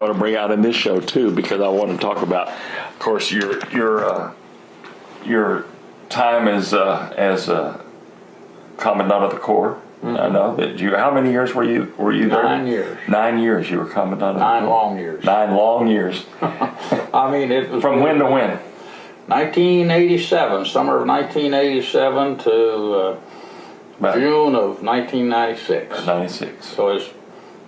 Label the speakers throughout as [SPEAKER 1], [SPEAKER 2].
[SPEAKER 1] I want to bring out in this show too, because I want to talk about, of course, your time as a commandant of the Corps. Mm-hmm. I know that you. How many years were you there?
[SPEAKER 2] 9 years.
[SPEAKER 1] 9 years you were commandant of the Corps.
[SPEAKER 2] 9 long years.
[SPEAKER 1] 9 long years.
[SPEAKER 2] I mean, it was
[SPEAKER 1] from when to when?
[SPEAKER 2] 1987, summer of 1987 to June of 1996.
[SPEAKER 1] 96.
[SPEAKER 2] So it's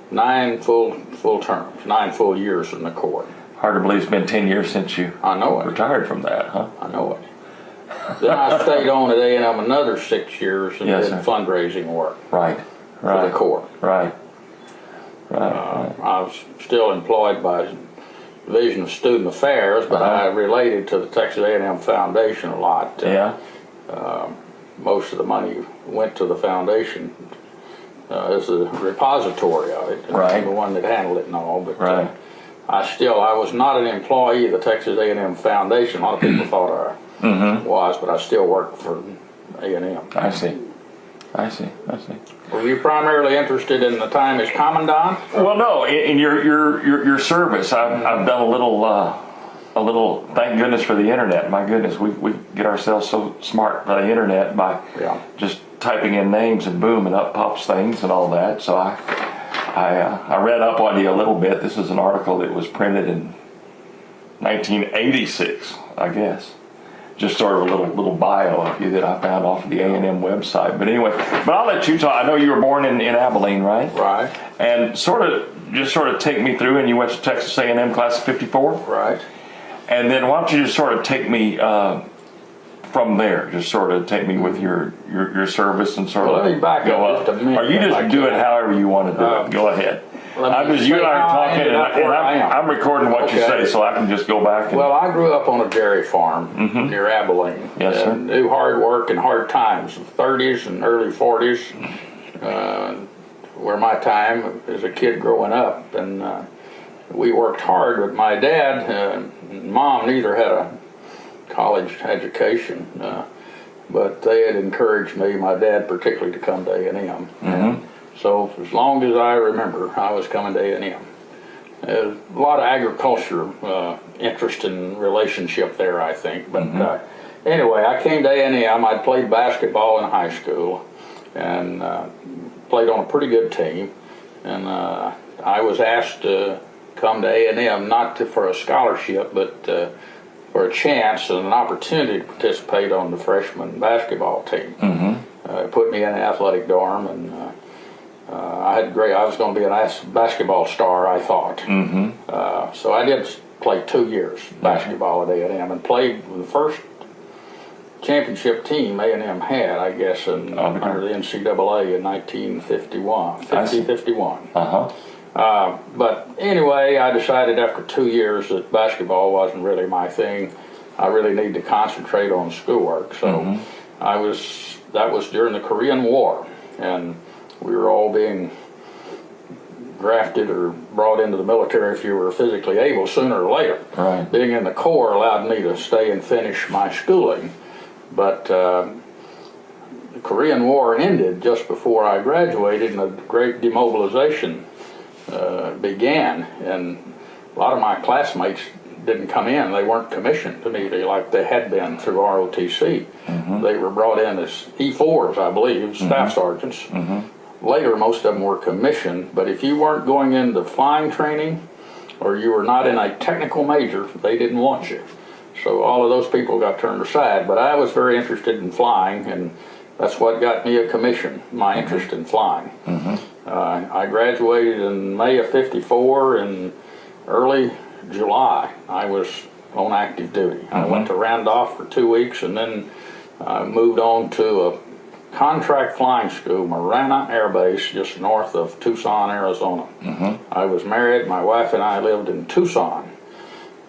[SPEAKER 2] 9 full terms, 9 full years in the Corps.
[SPEAKER 1] Hard to believe it's been 10 years since you retired from that, huh?
[SPEAKER 2] I know it. Then I stayed on at A&M another 6 years and did fundraising work.
[SPEAKER 1] Right.
[SPEAKER 2] For the Corps.
[SPEAKER 1] Right.
[SPEAKER 2] I was still employed by Division of Student Affairs, but I related to the Texas A&M Foundation a lot. Most of the money went to the foundation as a repository of it.
[SPEAKER 1] Right.
[SPEAKER 2] The one that handled it and all. But I was not an employee of the Texas A&M Foundation. A lot of people thought I was, but I still worked for A&M.
[SPEAKER 1] I see.
[SPEAKER 2] Were you primarily interested in the time as commandant?
[SPEAKER 1] Well, no. In your service, I've done a little. Thank goodness for the internet. My goodness, we get ourselves so smart by the internet by just typing in names and boom, and up pops things and all that. So I read up on you a little bit. This is an article that was printed in 1986, I guess. Just sort of a little bio of you that I found off of the A&M website. But anyway, I'll let you talk. I know you were born in Abilene, right?
[SPEAKER 2] Right.
[SPEAKER 1] And sort of take me through. And you went to Texas A&M class of '54,
[SPEAKER 2] right? And
[SPEAKER 1] then why don't you just sort of take me from there? Just sort of take me with your service and sort of.
[SPEAKER 2] Let me back up just a minute.
[SPEAKER 1] Or you just do it however you want to do it. Go ahead. You and I are talking, and I'm recording what you say, so I can just go back.
[SPEAKER 2] Well, I grew up on a dairy farm near Abilene.
[SPEAKER 1] Yes, sir.
[SPEAKER 2] Knew hard work and hard times, 30s and early 40s, were my time as a kid growing up. And we worked hard, but my dad and mom neither had a college education, but they had encouraged me, my dad particularly, to come to A&M. So as long as I remember, I was coming to A&M. There's a lot of agriculture interest and relationship there, I think. But anyway, I came to A&M. I'd played basketball in high school and played on a pretty good team. And I was asked to come to A&M, not for a scholarship, but for a chance and an opportunity to participate on the freshman basketball team. Put me in an athletic dorm, and I was going to be a basketball star, I thought. So I did play 2 years basketball at A&M and played with the first championship team A&M had, I guess, under the NCAA in 1951. But anyway, I decided after 2 years that basketball wasn't really my thing. I really needed to concentrate on schoolwork. So that was during the Korean War, and we were all being drafted or brought into the military if you were physically able sooner or later.
[SPEAKER 1] Right.
[SPEAKER 2] Being in the Corps allowed me to stay and finish my schooling. But the Korean War ended just before I graduated, and a great demobilization began. And a lot of my classmates didn't come in. They weren't commissioned immediately like they had been through ROTC. They were brought in as E4s, I believe, staff sergeants. Later, most of them were commissioned, but if you weren't going into flying training or you were not in a technical major, they didn't want you. So all of those people got turned aside, but I was very interested in flying, and that's what got me a commission, my interest in flying. I graduated in May of '54, and early July I was on active duty. I went to Randolph for 2 weeks, and then moved on to a contract flying school, Marana Air Base, just north of Tucson, Arizona. I was married. My wife and I lived in Tucson.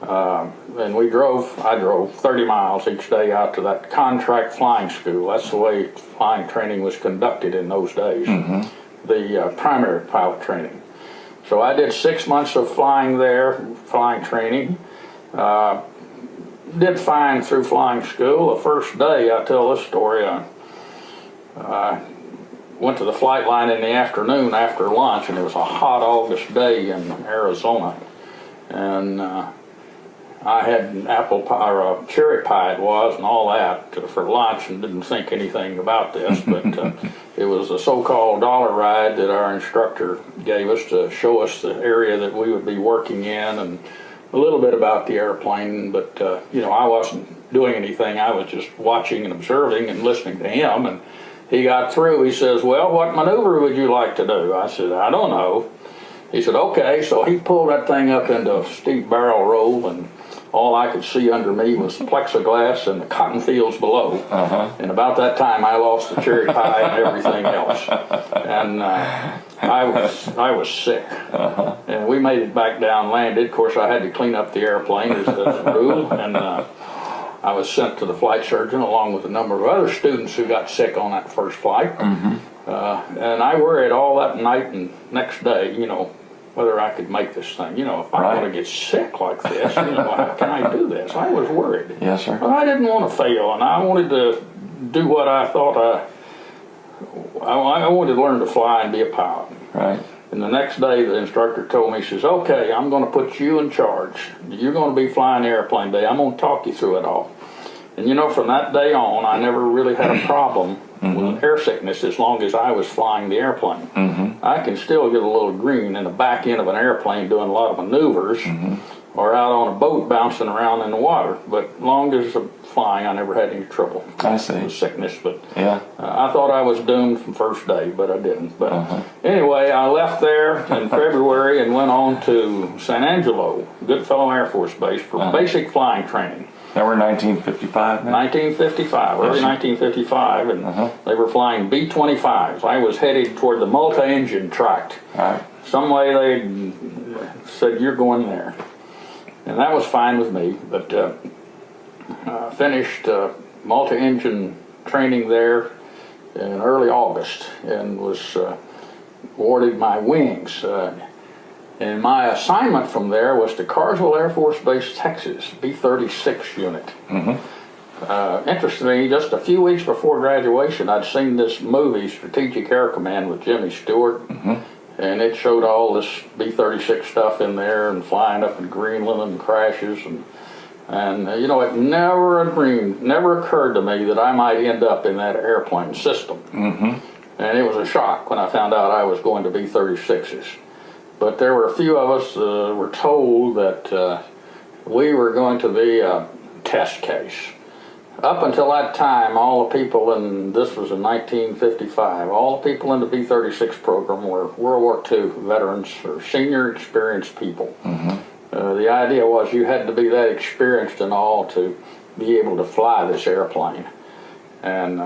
[SPEAKER 2] And I drove 30 miles each day out to that contract flying school. That's the way flying training was conducted in those days, the primary pilot training. So I did 6 months of flying there, flying training. Did fine through flying school. The first day, I tell this story, I went to the flight line in the afternoon after lunch, and it was a hot August day in Arizona. and I had an apple pie, or a cherry pie it was, and all that for lunch, and didn't think anything about this, but it was a so-called dollar ride that our instructor gave us to show us the area that we would be working in, and a little bit about the airplane, but you know, I wasn't doing anything. I was just watching and observing and listening to him, and he got through. He says, well, what maneuver would you like to do? I said, I don't know. He said, okay. So he pulled that thing up into a steep barrel roll, and all I could see under me was plexiglass and the cotton fields below. And about that time, I lost the cherry pie and everything else. And I was sick. And we made it back down, landed. Of course, I had to clean up the airplane as a rule. And I was sent to the flight surgeon along with a number of other students who got sick on that first flight. And I worried all that night and next day, you know, whether I could make this thing. You know, if I'm going to get sick like this, you know, how can I do this? I was worried.
[SPEAKER 1] Yes, sir.
[SPEAKER 2] But I didn't want to fail, and I wanted to do what I thought I wanted to learn to fly and be a pilot.
[SPEAKER 1] Right.
[SPEAKER 2] And the next day, the instructor told me, he says, okay, I'm going to put you in charge. You're going to be flying the airplane day. I'm going to talk you through it all. And you know, from that day on, I never really had a problem with air sickness as long as I was flying the airplane. I can still get a little green in the back end of an airplane doing a lot of maneuvers or out on a boat bouncing around in the water. But as long as I'm flying, I never had any trouble with sickness. But I thought I was doomed from first day, but I didn't. But anyway, I left there in February and went on to San Angelo, Goodfellow Air Force Base, for basic flying training.
[SPEAKER 1] Now we're 1955 now?
[SPEAKER 2] 1955, early 1955, and they were flying B-25s. I was headed toward the multi-engine tract. Some way they said, you're going there. And that was fine with me, but finished multi-engine training there in early August and was awarded my wings. And my assignment from there was to Carswell Air Force Base, Texas, B-36 unit. Interestingly, just a few weeks before graduation, I'd seen this movie, Strategic Air Command, with Jimmy Stewart, and it showed all this B-36 stuff in there and flying up in Greenland and crashes. And you know, it never occurred to me that I might end up in that airplane system. And it was a shock when I found out I was going to B-36s. But there were a few of us were told that we were going to be a test case. Up until that time, all the people this was in 1955, all the people in the B-36 program were World War II veterans or senior experienced people. The idea was you had to be that experienced and all to be able to fly this airplane. And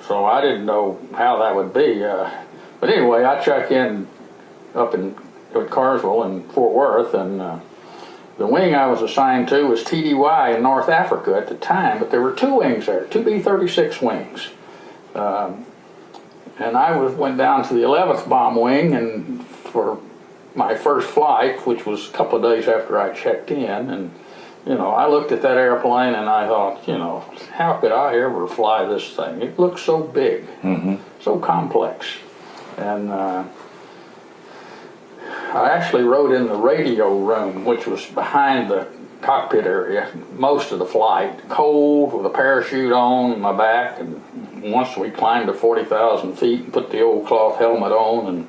[SPEAKER 2] so I didn't know how that would be. But anyway, I checked in up at Carswell in Fort Worth, and the wing I was assigned to was TDY in North Africa at the time, but there were two wings there, two B-36 wings. And I went down to the 11th Bomb Wing, and for my first flight, which was a couple of days after I checked in, and you know, I looked at that airplane and I thought, you know, how could I ever fly this thing? It looked so big, so complex. And I actually rode in the radio room, which was behind the cockpit area most of the flight, cold with a parachute on my back, and once we climbed to 40,000 feet and put the old cloth helmet on, and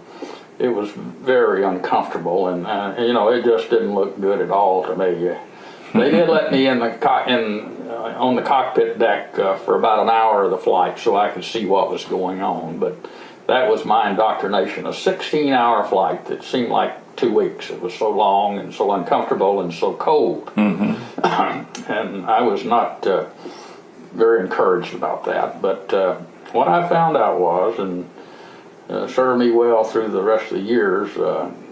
[SPEAKER 2] it was very uncomfortable, and you know, it just didn't look good at all to me. They did let me in on the cockpit deck for about an hour of the flight so I could see what was going on, but that was my indoctrination. A 16-hour flight that seemed like 2 weeks. It was so long and so uncomfortable and so cold. And I was not very encouraged about that. But what I found out was, and served me well through the rest of the years,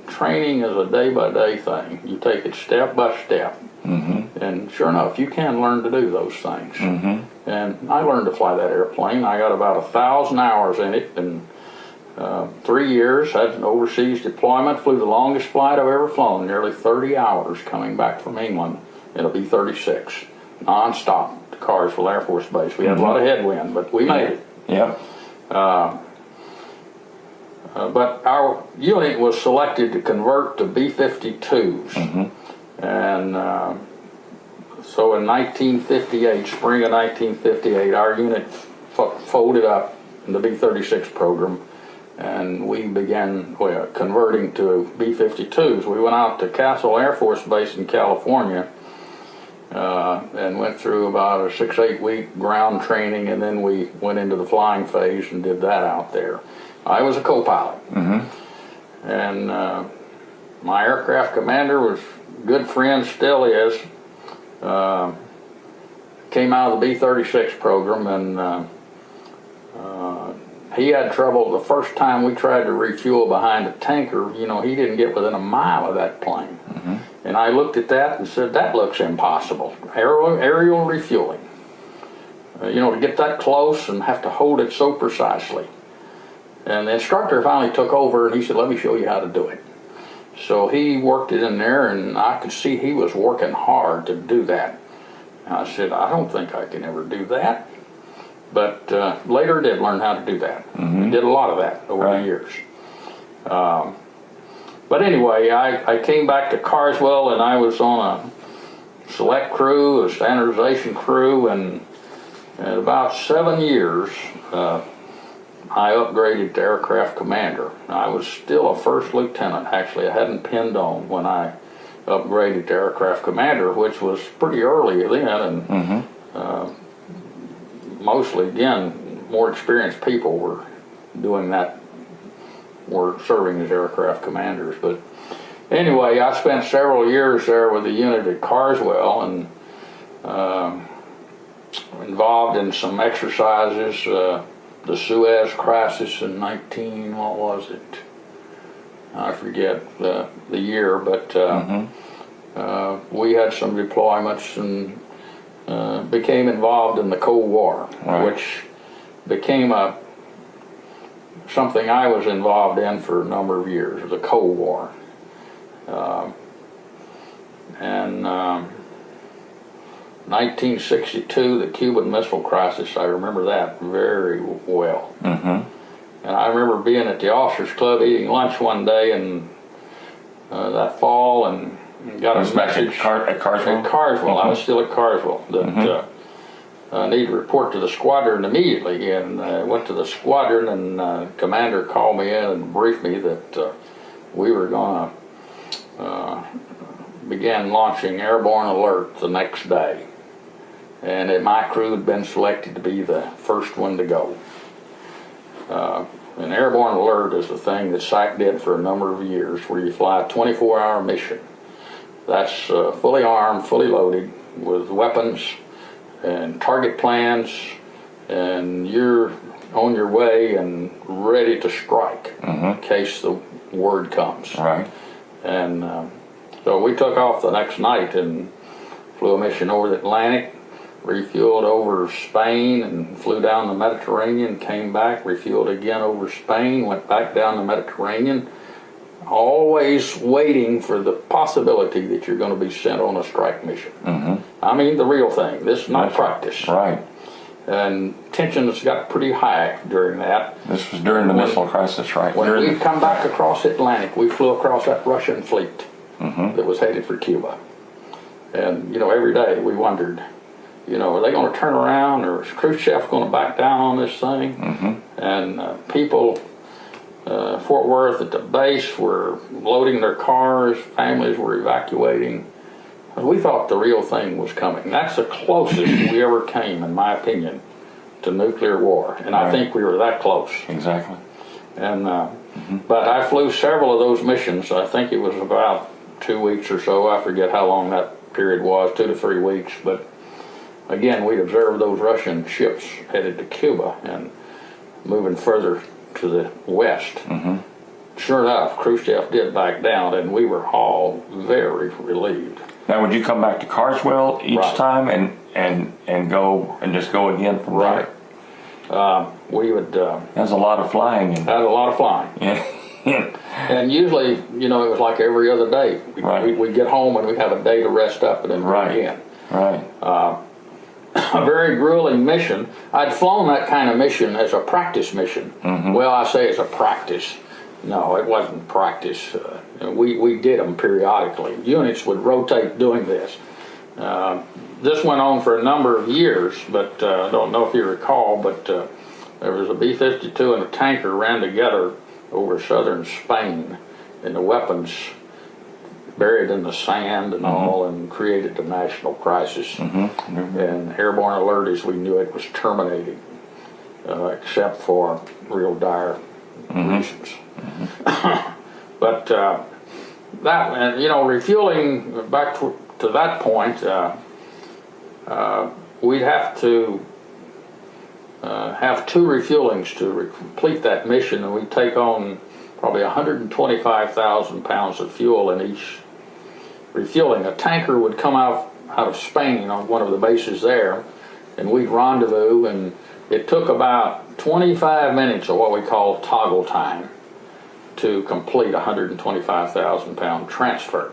[SPEAKER 2] training is a day-by-day thing. You take it step by step. And sure enough, you can learn to do those things. And I learned to fly that airplane. I got about 1,000 hours in it, and 3 years, had an overseas deployment, flew the longest flight I've ever flown, nearly 30 hours coming back from England in a B-36, non-stop to Carswell Air Force Base. We had a lot of headwind, but we made it. But our unit was selected to convert to B-52s. And so in 1958, spring of 1958, our unit folded up in the B-36 program, and we began converting to B-52s. We went out to Castle Air Force Base in California and went through about a 6-8 week ground training, and then we went into the flying phase and did that out there. I was a co-pilot, and my aircraft commander was a good friend, still is. Came out of the B-36 program, and he had trouble the first time we tried to refuel behind a tanker. You know, he didn't get within a mile of that plane. And I looked at that and said, that looks impossible. Aerial refueling. You know, to get that close and have to hold it so precisely. And the instructor finally took over, and he said, let me show you how to do it. So he worked it in there, and I could see he was working hard to do that. And I said, I don't think I can ever do that. But later did learn how to do that. I did a lot of that over the years. But anyway, I came back to Carswell, and I was on a select crew, a standardization crew, and in about 7 years, I upgraded to aircraft commander. I was still a first lieutenant, actually. I hadn't pinned on when I upgraded to aircraft commander, which was pretty early then, and mostly, again, more experienced people were doing that, were serving as aircraft commanders. But anyway, I spent several years there with the unit at Carswell, and involved in some exercises. The Suez crisis in what was it? I forget the year, but we had some deployments and became involved in the Cold War, which became something I was involved in for a number of years, the Cold War. And 1962, the Cuban Missile Crisis, I remember that very well. And I remember being at the officers club eating lunch one day and that fall, and got a message
[SPEAKER 1] at Carswell.
[SPEAKER 2] At Carswell, I was still at Carswell. That I need to report to the squadron immediately, and I went to the squadron, and commander called me in and briefed me that we were going to begin launching airborne alert the next day, and that my crew had been selected to be the first one to go. An airborne alert is the thing that SAC did for a number of years, where you fly a 24-hour mission. That's fully armed, fully loaded, with weapons and target plans, and you're on your way and ready to strike in case the word comes. And so we took off the next night and flew a mission over the Atlantic, refueled over Spain, and flew down the Mediterranean, came back, refueled again over Spain, went back down the Mediterranean, always waiting for the possibility that you're going to be sent on a strike mission. I mean, the real thing. This is not practice. And tensions got pretty high during that.
[SPEAKER 1] This was during the missile crisis, right?
[SPEAKER 2] When we come back across the Atlantic, we flew across that Russian fleet that was headed for Cuba. And, you know, every day we wondered, you know, are they going to turn around, or is Khrushchev going to back down on this thing? And people, Fort Worth at the base, were loading their cars, families were evacuating. We thought the real thing was coming. That's the closest we ever came, in my opinion, to nuclear war. And I think we were that close.
[SPEAKER 1] Exactly.
[SPEAKER 2] And but I flew several of those missions. I think it was about 2 weeks or so. I forget how long that period was, 2 to 3 weeks. But again, we observed those Russian ships headed to Cuba and moving further to the west. Sure enough, Khrushchev did back down, and we were all very relieved.
[SPEAKER 1] Now, would you come back to Carswell each time and go and just go again from there?
[SPEAKER 2] We would.
[SPEAKER 1] That was a lot of flying.
[SPEAKER 2] Had a lot of flying. And usually, you know, it was like every other day. We'd get home and we'd have a day to rest up and then go again. A very grueling mission. I'd flown that kind of mission as a practice mission. Well, I say it's a practice. No, it wasn't practice. We did them periodically. Units would rotate doing this. This went on for a number of years, but I don't know if you recall, but there was a B-52 and a tanker ran together over southern Spain, and the weapons buried in the sand and all, and created a national crisis. And airborne alert, as we knew it, was terminated, except for real dire reasons. But that, and refueling back to that point, we'd have to have 2 refuelings to complete that mission, and we'd take on probably 125,000 pounds of fuel in each refueling. A tanker would come out of Spain on one of the bases there, and we'd rendezvous, and it took about 25 minutes of what we call toggle time to complete a 125,000 pound transfer.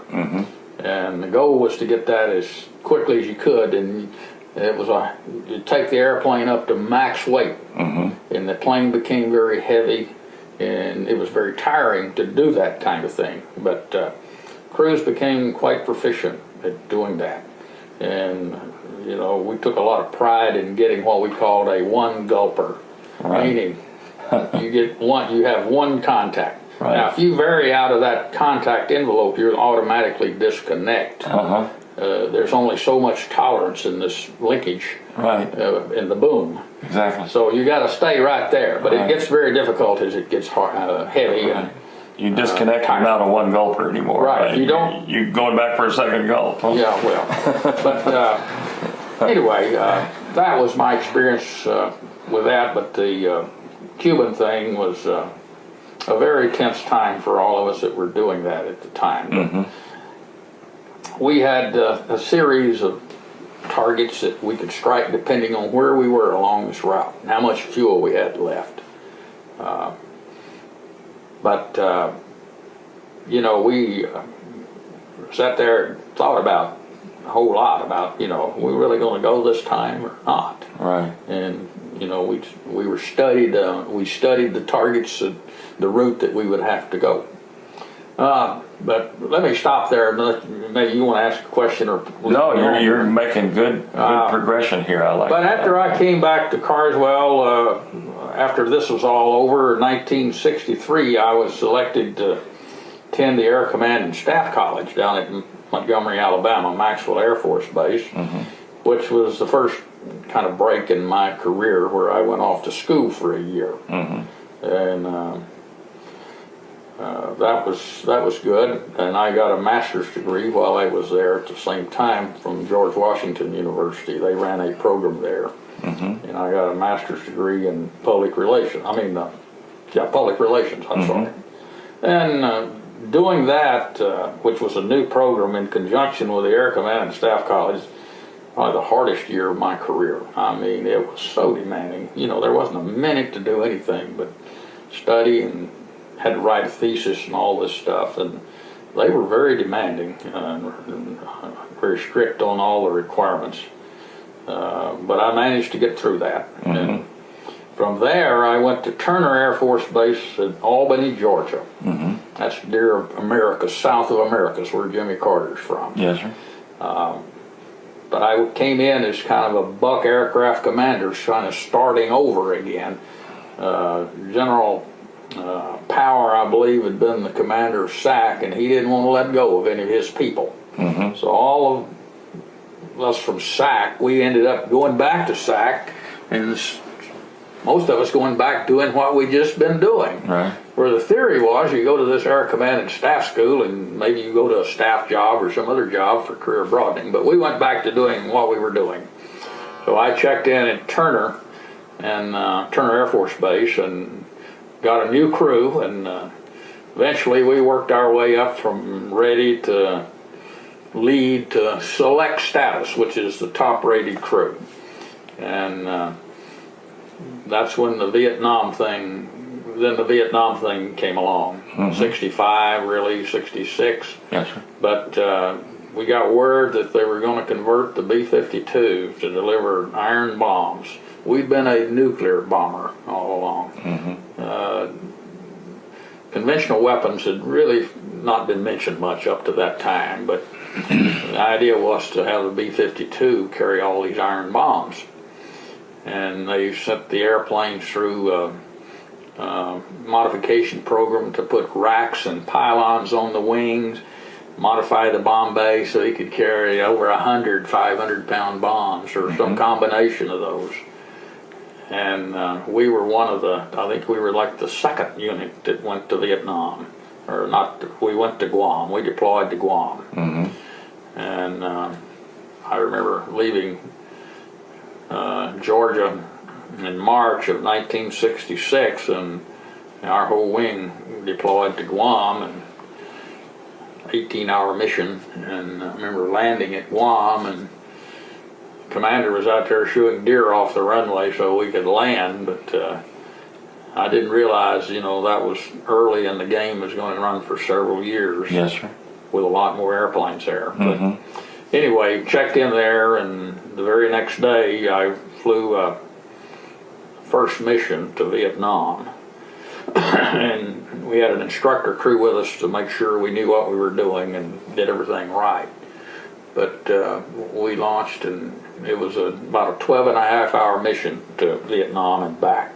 [SPEAKER 2] And the goal was to get that as quickly as you could, and it was you'd take the airplane up to max weight, and the plane became very heavy, and it was very tiring to do that kind of thing. But crews became quite proficient at doing that, and we took a lot of pride in getting what we called a one gulper, meaning you have one contact. Now, if you vary out of that contact envelope, you automatically disconnect. There's only so much tolerance in this linkage in the boom.
[SPEAKER 1] Exactly.
[SPEAKER 2] So you got to stay right there, but it gets very difficult as it gets heavy. And
[SPEAKER 1] you disconnect, you're not a one gulper anymore.
[SPEAKER 2] Right. You don't.
[SPEAKER 1] You're going back for a second gulp. Huh?
[SPEAKER 2] Yeah. Well, but anyway, that was my experience with that. But the Cuban thing was a very tense time for all of us that were doing that at the time. We had a series of targets that we could strike depending on where we were along this route and how much fuel we had left. But we sat there and thought about a whole lot about, we really going to go this time or not?
[SPEAKER 1] Right.
[SPEAKER 2] And we studied the targets, the route that we would have to go. But let me stop there. Maybe you want to ask a question or
[SPEAKER 1] no? You're making good progression here. I like.
[SPEAKER 2] But after I came back to Carswell, after this was all over, in 1963, I was selected to attend the Air Command and Staff College down at Montgomery, Alabama, Maxwell Air Force Base, which was the first kind of break in my career where I went off to school for a year, and. That was good, and I got a master's degree while I was there at the same time from George Washington University. They ran a program there, and I got a master's degree in public relations. Public relations. I'm sorry. And doing that, which was a new program in conjunction with the Air Command and Staff College, probably the hardest year of my career. I mean, it was so demanding. There wasn't a minute to do anything but study, and had to write a thesis and all this stuff, and they were very demanding and very strict on all the requirements. But I managed to get through that. And from there, I went to Turner Air Force Base in Albany, Georgia. That's near America, south of America, is where Jimmy Carter's from.
[SPEAKER 1] Yes, sir.
[SPEAKER 2] But I came in as kind of a buck aircraft commander, kind of starting over again. General Power, I believe, had been the commander of SAC, and he didn't want to let go of any of his people. So all of us from SAC, we ended up going back to SAC, and most of us going back doing what we just been doing.
[SPEAKER 1] Right.
[SPEAKER 2] Where the theory was, you go to this Air Command and Staff School, and maybe you go to a staff job or some other job for career broadening. But we went back to doing what we were doing. So I checked in at Turner Air Force Base, and got a new crew, and eventually we worked our way up from ready to lead to select status, which is the top rated crew. And that's when the Vietnam thing came along. 65, really, 66.
[SPEAKER 1] Yes, sir.
[SPEAKER 2] But we got word that they were going to convert the B-52 to deliver iron bombs. We'd been a nuclear bomber all along. conventional weapons had really not been mentioned much up to that time, but the idea was to have the B-52 carry all these iron bombs. And they sent the airplanes through a modification program to put racks and pylons on the wings, modify the bomb bay so he could carry over 100 500-pound bombs or some combination of those. And we were one of the, I think we were like the second unit that went to Vietnam. Or not, we went to Guam. We deployed to Guam. And I remember leaving Georgia in March of 1966, and our whole wing deployed to Guam, and 18-hour mission. And I remember landing at Guam, and the commander was out there shooting deer off the runway so we could land, but I didn't realize, that was early in the game. It was going to run for several years.
[SPEAKER 1] Yes, sir.
[SPEAKER 2] With a lot more airplanes there. But anyway, checked in there, and the very next day I flew a first mission to Vietnam. And we had an instructor crew with us to make sure we knew what we were doing and did everything right. But we launched, and it was about a 12-and-a-half-hour mission to Vietnam and back.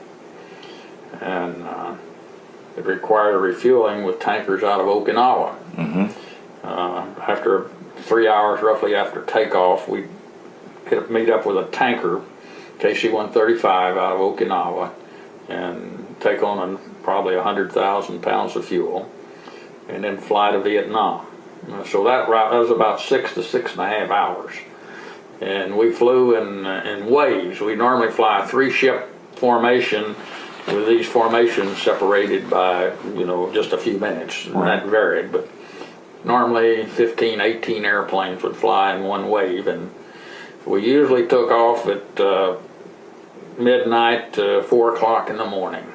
[SPEAKER 2] And it required a refueling with tankers out of Okinawa. After 3 hours, roughly after takeoff, we meet up with a tanker, KC-135 out of Okinawa, and take on probably 100,000 pounds of fuel, and then fly to Vietnam. So that route, that was about 6 to 6.5 hours. And we flew in waves. We normally fly a 3-ship formation, with these formations separated by, just a few minutes. And that varied, but normally 15, 18 airplanes would fly in one wave, and we usually took off at midnight to 4 o'clock in the morning.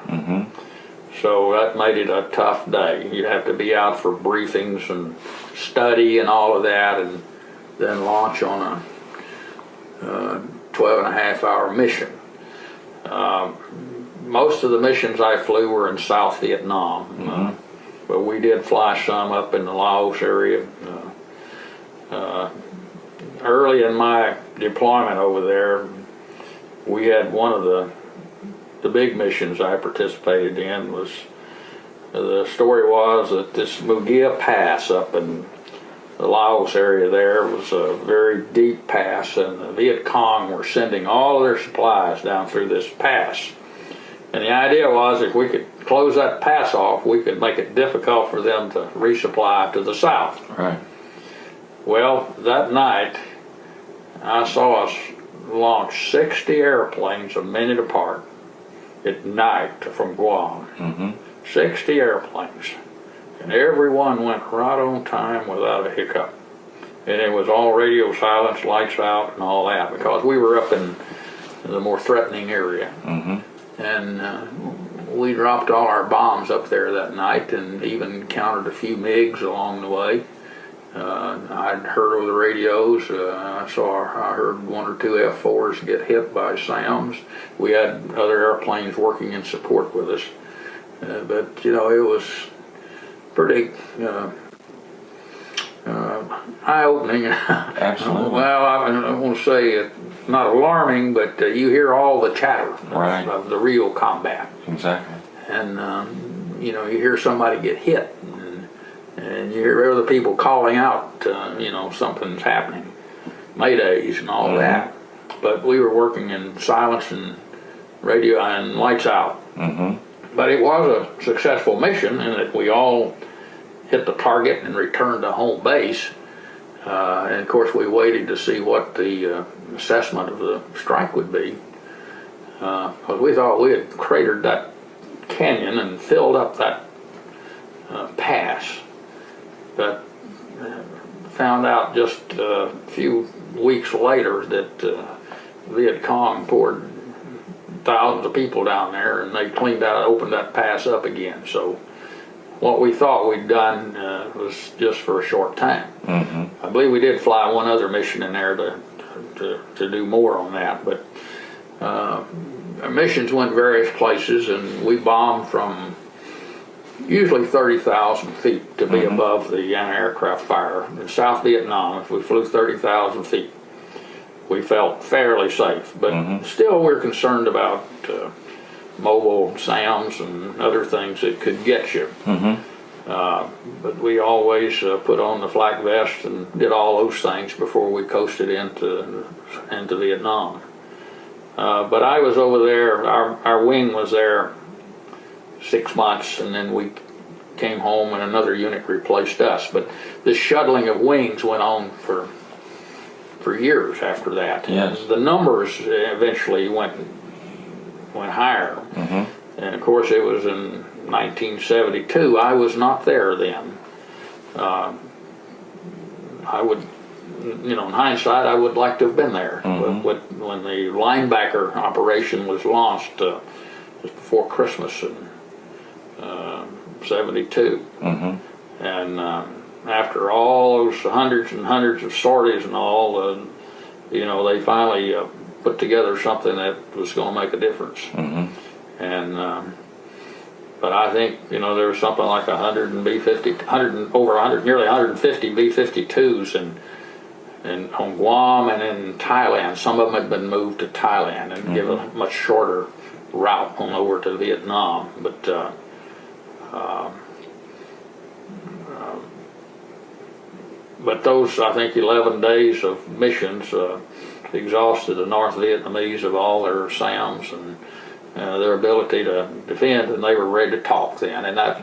[SPEAKER 2] So that made it a tough day. You'd have to be out for briefings and study and all of that, and then launch on a 12-and-a-half-hour mission. Most of the missions I flew were in South Vietnam, but we did fly some up in the Laos area. Early in my deployment over there, we had one of the big missions I participated in was, the story was that this Mugia Pass up in the Laos area there was a very deep pass, and the Viet Cong were sending all of their supplies down through this pass. And the idea was if we could close that pass off, we could make it difficult for them to resupply to the south.
[SPEAKER 1] Right.
[SPEAKER 2] Well, that night, I saw us launch 60 airplanes a minute apart at night from Guam. 60 airplanes. And every one went right on time without a hiccup. And it was all radio silence, lights out, and all that, because we were up in the more threatening area. And we dropped all our bombs up there that night, and even countered a few MiGs along the way. I'd heard over the radios, I heard 1 or 2 F-4s get hit by sounds. We had other airplanes working in support with us. But it was pretty eye-opening.
[SPEAKER 1] Absolutely.
[SPEAKER 2] Well, I won't say it's not alarming, but you hear all the chatter of the real combat.
[SPEAKER 1] Exactly.
[SPEAKER 2] And you hear somebody get hit, and you hear other people calling out, something's happening, maydays and all that. But we were working in silence and radio and lights out. But it was a successful mission in that we all hit the target and returned to home base. And of course we waited to see what the assessment of the strike would be. Because we thought we had cratered that canyon and filled up that pass. But found out just a few weeks later that Viet Cong poured thousands of people down there, and they opened that pass up again. So what we thought we'd done was just for a short time. I believe we did fly one other mission in there to do more on that, but our missions went various places, and we bombed from usually 30,000 feet to be above the anti-aircraft fire. In South Vietnam, if we flew 30,000 feet, we felt fairly safe. But still, we're concerned about mobile SAMs and other things that could get you. But we always put on the flak vest and did all those things before we coasted into Vietnam. But I was over there, our wing was there 6 months, and then we came home and another unit replaced us. But this shuttling of wings went on for years after that.
[SPEAKER 1] Yes.
[SPEAKER 2] The numbers eventually went higher. And of course it was in 1972. I was not there then. I would, in hindsight, I would like to have been there. But when the linebacker operation was launched just before Christmas in 72. And after all those hundreds and hundreds of sorties and all, they finally put together something that was going to make a difference. And but I think there was something like 100 and B-50, 100 over 100, nearly 150 B-52s and on Guam and in Thailand. Some of them had been moved to Thailand and give a much shorter route on over to Vietnam. But those, I think, 11 days of missions exhausted the North Vietnamese of all their SAMs and their ability to defend, and they were ready to talk then. And that,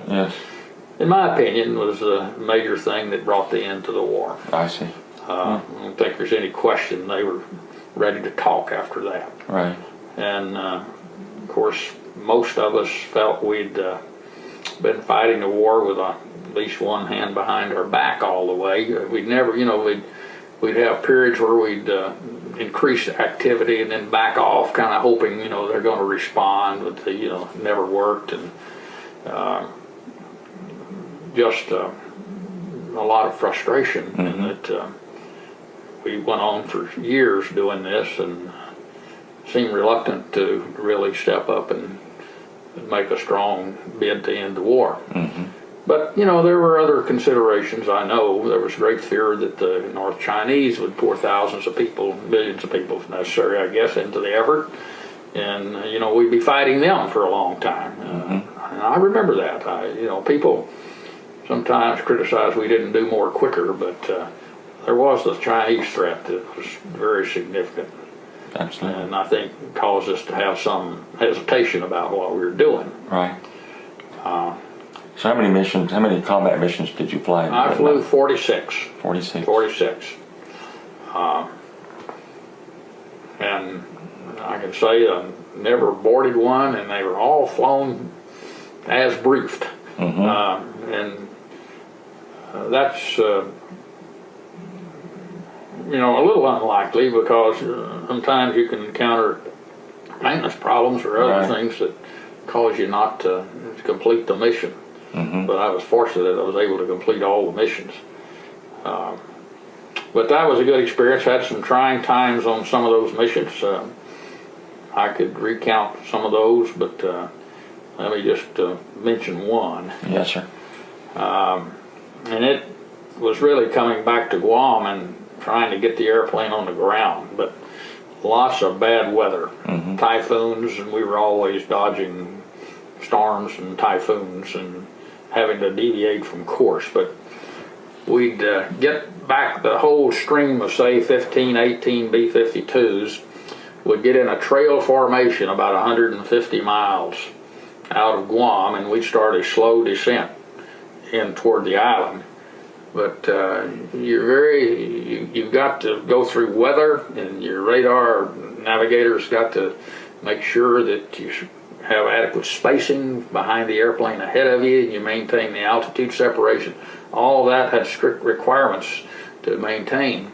[SPEAKER 2] in my opinion, was a major thing that brought the end to the war.
[SPEAKER 1] I see.
[SPEAKER 2] I don't think there's any question they were ready to talk after that.
[SPEAKER 1] Right.
[SPEAKER 2] And, of course, most of us felt we'd been fighting the war with at least one hand behind our back all the way. We'd never, we'd have periods where we'd increase activity and then back off, kind of hoping, they're going to respond, but they, never worked. And just a lot of frustration. And that we went on for years doing this and seemed reluctant to really step up and make a strong bid to end the war. But, there were other considerations. I know there was great fear that the North Chinese would pour thousands of people, millions of people, if necessary, I guess, into the effort. And, we'd be fighting them for a long time. And I remember that. People sometimes criticize we didn't do more quicker, but there was the Chinese threat that was very significant.
[SPEAKER 1] Absolutely.
[SPEAKER 2] And I think caused us to have some hesitation about what we were doing.
[SPEAKER 1] Right. So how many combat missions did you fly?
[SPEAKER 2] I flew 46.
[SPEAKER 1] 46.
[SPEAKER 2] 46. And I can say I never boarded one, and they were all flown as briefed. And that's a little unlikely, because sometimes you can encounter maintenance problems or other things that cause you not to complete the mission. But I was fortunate that I was able to complete all the missions. But that was a good experience. Had some trying times on some of those missions. I could recount some of those, but let me just mention one.
[SPEAKER 1] Yes, sir.
[SPEAKER 2] And it was really coming back to Guam and trying to get the airplane on the ground, but lots of bad weather, typhoons, and we were always dodging storms and typhoons and having to deviate from course. But we'd get back the whole stream of, say, 15, 18 B-52s, would get in a trail formation about 150 miles out of Guam, and we'd start a slow descent in toward the island. But you've got to go through weather, and your radar navigator's got to make sure that you have adequate spacing behind the airplane ahead of you, and you maintain the altitude separation. All that had strict requirements to maintain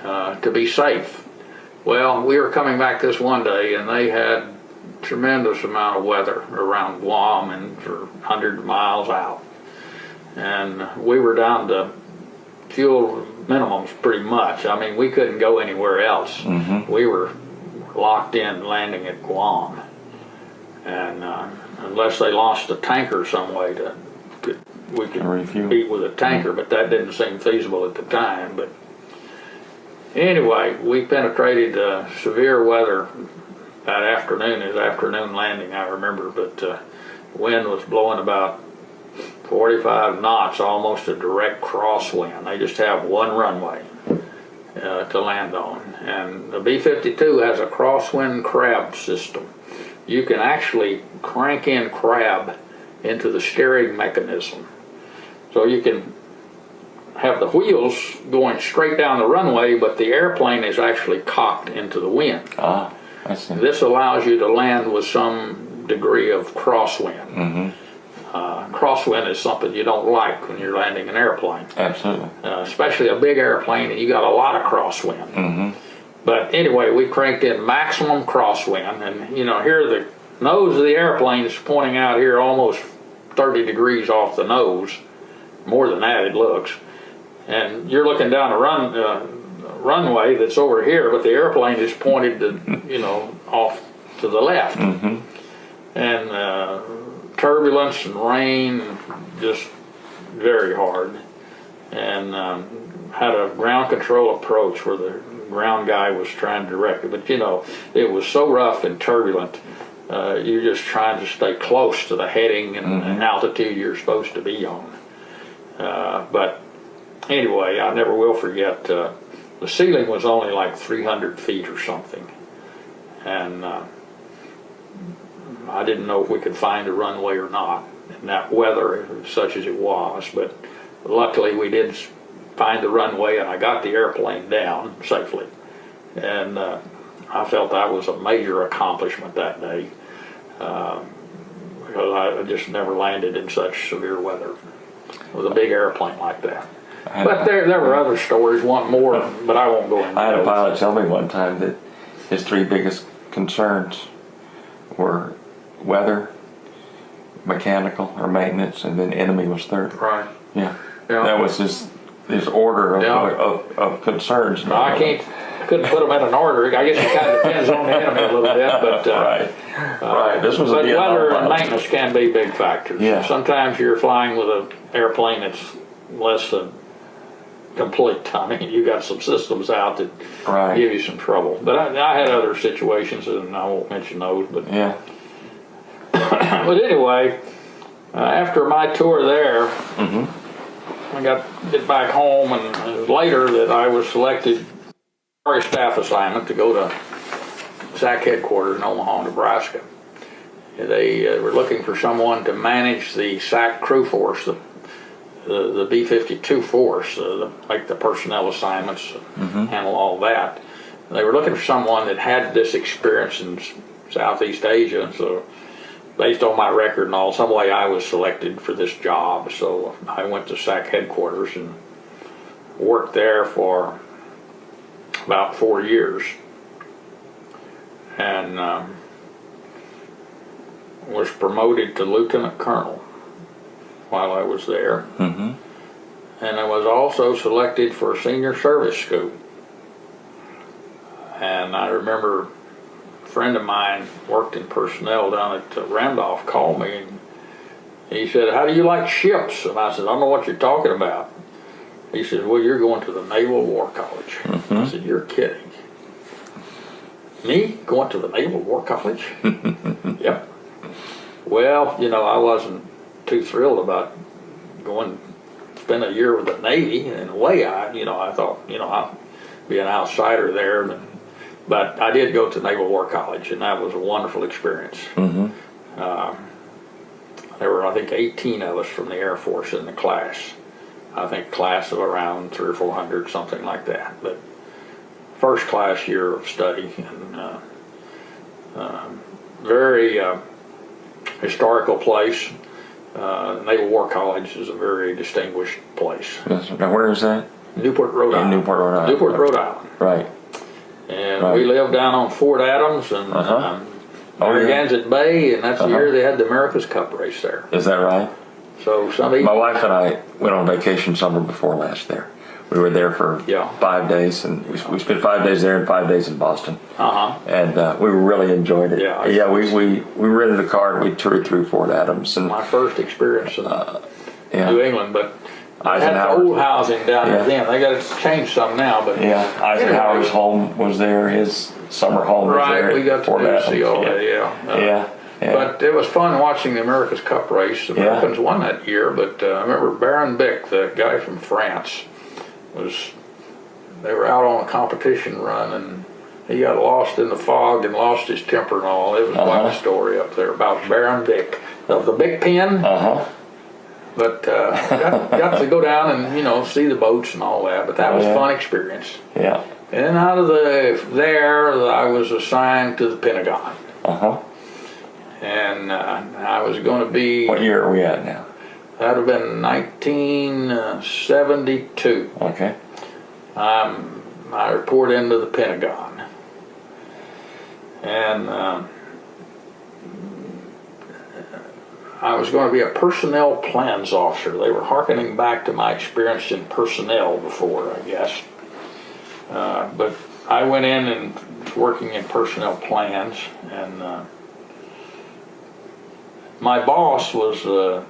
[SPEAKER 2] to be safe. Well, we were coming back this one day, and they had tremendous amount of weather around Guam and for 100 miles out. And we were down to fuel minimums pretty much. I mean, we couldn't go anywhere else. We were locked in landing at Guam. And unless they lost a tanker some way we could compete with a tanker, but that didn't seem feasible at the time. But anyway, we penetrated severe weather that afternoon. It was afternoon landing, I remember, but the wind was blowing about 45 knots, almost a direct crosswind. They just have one runway to land on. And the B-52 has a crosswind crab system. You can actually crank in crab into the steering mechanism. So you can have the wheels going straight down the runway, but the airplane is actually cocked into the wind.
[SPEAKER 1] Ah, I see.
[SPEAKER 2] This allows you to land with some degree of crosswind.
[SPEAKER 1] Mm-hmm.
[SPEAKER 2] Crosswind is something you don't like when you're landing an airplane.
[SPEAKER 1] Absolutely.
[SPEAKER 2] Especially a big airplane, and you got a lot of crosswind.
[SPEAKER 1] Mm-hmm.
[SPEAKER 2] But anyway, we cranked in maximum crosswind, and here the nose of the airplane is pointing out here almost 30 degrees off the nose. More than that, it looks. And you're looking down a runway that's over here, but the airplane is pointed to, off to the left.
[SPEAKER 1] Mm-hmm.
[SPEAKER 2] And turbulence and rain, just very hard. And had a ground control approach where the ground guy was trying to direct it. But, it was so rough and turbulent, you're just trying to stay close to the heading and altitude you're supposed to be on. But anyway, I never will forget, the ceiling was only like 300 feet or something. And I didn't know if we could find a runway or not in that weather, such as it was. But luckily we did find the runway, and I got the airplane down safely. And I felt that was a major accomplishment that day, because I just never landed in such severe weather with a big airplane like that. But there were other stories, one more, but I won't go into those.
[SPEAKER 1] I had a pilot tell me one time that his 3 biggest concerns were weather, mechanical or maintenance, and then enemy was third.
[SPEAKER 2] Right.
[SPEAKER 1] Yeah. That was his order of concerns.
[SPEAKER 2] I couldn't put them in an order. I guess it kind of depends on the enemy a little bit, but
[SPEAKER 1] right. This was
[SPEAKER 2] but weather and maintenance can be big factors.
[SPEAKER 1] Yeah.
[SPEAKER 2] Sometimes you're flying with an airplane that's less than complete. I mean, you got some systems out that give you some trouble. But I had other situations, and I won't mention those. But
[SPEAKER 1] yeah.
[SPEAKER 2] But anyway, after my tour there, I got get back home, and it was later that I was selected for a staff assignment to go to SAC headquarters in Omaha, Nebraska. They were looking for someone to manage the SAC crew force, the B-52 force, like the personnel assignments, handle all that. They were looking for someone that had this experience in Southeast Asia, so based on my record and all, some way I was selected for this job. So I went to SAC headquarters and worked there for about 4 years, and was promoted to lieutenant colonel while I was there. And I was also selected for senior service school. And I remember a friend of mine worked in personnel down at Randolph called me, and he said, "How do you like ships?" And I said, "I don't know what you're talking about." He said, "Well, you're going to the Naval War College." I said, "You're kidding." "Me? Going to the Naval War College?" Yep. Well, I wasn't too thrilled about going spend a year with the Navy. In a way, I thought, I'd be an outsider there. But I did go to Naval War College, and that was a wonderful experience. There were, I think, 18 of us from the Air Force in the class. I think class of around 300 or 400, something like that. But first class year of study, and very historical place. Naval War College is a very distinguished place.
[SPEAKER 1] Now, where is that?
[SPEAKER 2] Newport, Rhode Island.
[SPEAKER 1] Newport, Rhode Island.
[SPEAKER 2] Newport, Rhode Island.
[SPEAKER 1] Right.
[SPEAKER 2] And we lived down on Fort Adams and Narragansett Bay, and that's the year they had the America's Cup race there.
[SPEAKER 1] Is that right?
[SPEAKER 2] So
[SPEAKER 1] my wife and I went on vacation summer before last there. we were there for
[SPEAKER 2] Yeah.
[SPEAKER 1] 5 days, and we spent 5 days there and 5 days in Boston. And we really enjoyed it.
[SPEAKER 2] Yeah.
[SPEAKER 1] Yeah, we rented a car and we toured through Fort Adams. And
[SPEAKER 2] My first experience in
[SPEAKER 1] yeah.
[SPEAKER 2] New England, but they had the old housing down there then. They got it changed some now, but
[SPEAKER 1] Yeah, Eisenhower's home was there. His summer home was there.
[SPEAKER 2] right, we got
[SPEAKER 1] Fort
[SPEAKER 2] to
[SPEAKER 1] Adams.
[SPEAKER 2] see all that.
[SPEAKER 1] Yeah.
[SPEAKER 2] But it was fun watching the America's Cup race. The Americans won that year, but I remember Baron Bick, the guy from France, they were out on a competition run, and he got lost in the fog and lost his temper and all. It was quite a story up there about Baron Bick of the Bic Pen. But got to go down and see the boats and all that. But that was a fun experience.
[SPEAKER 1] Yeah.
[SPEAKER 2] And out of there, I was assigned to the Pentagon. And I was going to be.
[SPEAKER 1] What year are we at now?
[SPEAKER 2] That would have been 1972.
[SPEAKER 1] Okay.
[SPEAKER 2] I report into the Pentagon. And I was going to be a personnel plans officer. They were hearkening back to my experience in personnel before, I guess. But I went in and was working in personnel plans, and my boss was a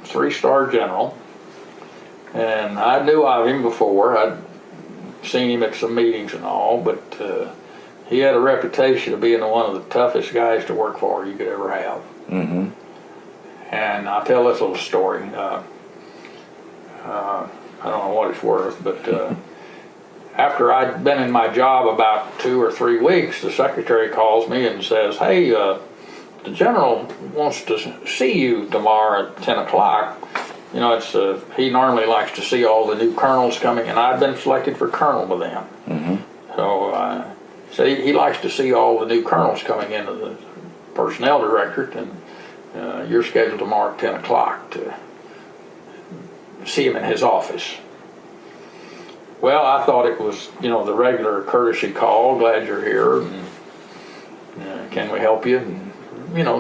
[SPEAKER 2] 3-star general, and I knew of him before. I'd seen him at some meetings and all, but he had a reputation of being one of the toughest guys to work for you could ever have. And I'll tell this little story. I don't know what it's worth, but after I'd been in my job about 2 or 3 weeks, the secretary calls me and says, "Hey, the general wants to see you tomorrow at 10 o'clock. He normally likes to see all the new colonels coming, and I've been selected for colonel with them. So he likes to see all the new colonels coming into the personnel directorate, and you're scheduled tomorrow at 10 o'clock to see him in his office." Well, I thought it was, the regular courtesy call, "Glad you're here, and can we help you?" And,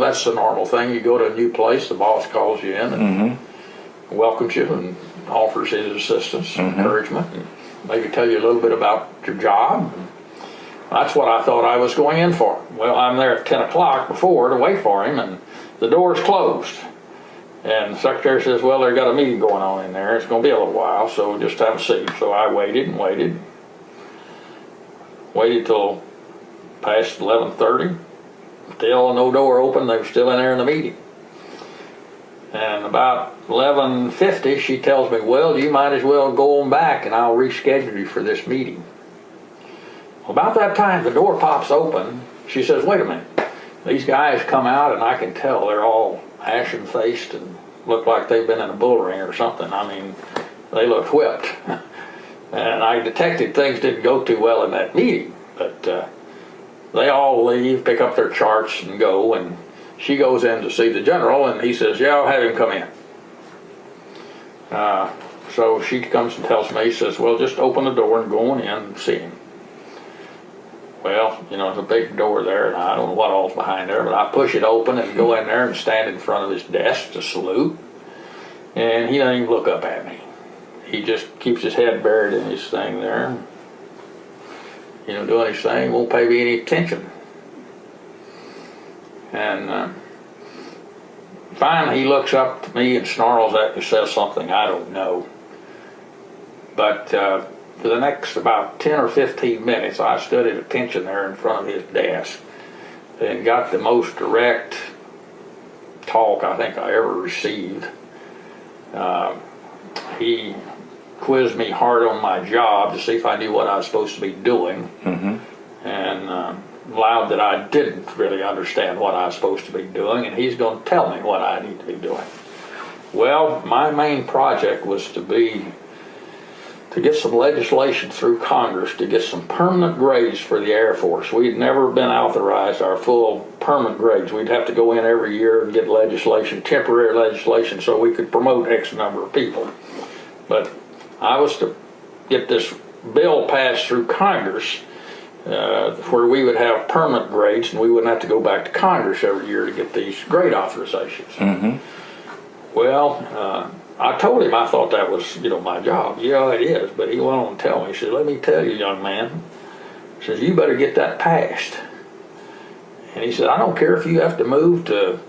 [SPEAKER 2] that's the normal thing. You go to a new place, the boss calls you in and welcomes you and offers his assistance, encouragement, and maybe tell you a little bit about your job. That's what I thought I was going in for. Well, I'm there at 10 o'clock before to wait for him, and the door's closed. And the secretary says, "Well, they've got a meeting going on in there. It's going to be a little while, so just have a seat." So I waited and waited. Waited till past 11:30. Still no door open. They were still in there in the meeting. And about 11:50, she tells me, "Well, you might as well go on back, and I'll reschedule you for this meeting." Well, about that time, the door pops open. She says, "Wait a minute. These guys come out, and I can tell they're all ashen-faced and look like they've been in a bull ring or something. I mean, they look whipped." And I detected things didn't go too well in that meeting. But they all leave, pick up their charts, and go. And she goes in to see the general, and he says, "Yeah, I'll have him come in." So she comes and tells me, he says, "Well, just open the door and go on in and see him." Well, there's a big door there, and I don't know what all's behind there, but I push it open and go in there and stand in front of his desk to salute. And he doesn't even look up at me. He just keeps his head buried in his thing there. Doing his thing, won't pay me any attention. And finally he looks up to me and snarls at me, says something I don't know. But for the next about 10 or 15 minutes, I stood at attention there in front of his desk and got the most direct talk I think I ever received. He quizzed me hard on my job to see if I knew what I was supposed to be doing, and allowed that I didn't really understand what I was supposed to be doing, and he's going to tell me what I need to be doing. Well, my main project was to get some legislation through Congress to get some permanent grades for the Air Force. We'd never been authorized our full permanent grades. We'd have to go in every year and get legislation, temporary legislation, so we could promote X number of people. But I was to get this bill passed through Congress where we would have permanent grades, and we wouldn't have to go back to Congress every year to get these grade authorizations. Well, I told him I thought that was, my job. Yeah, it is. But he went on to tell me, he said, let me tell you, young man, he says, you better get that passed. And he said, I don't care if you have to move to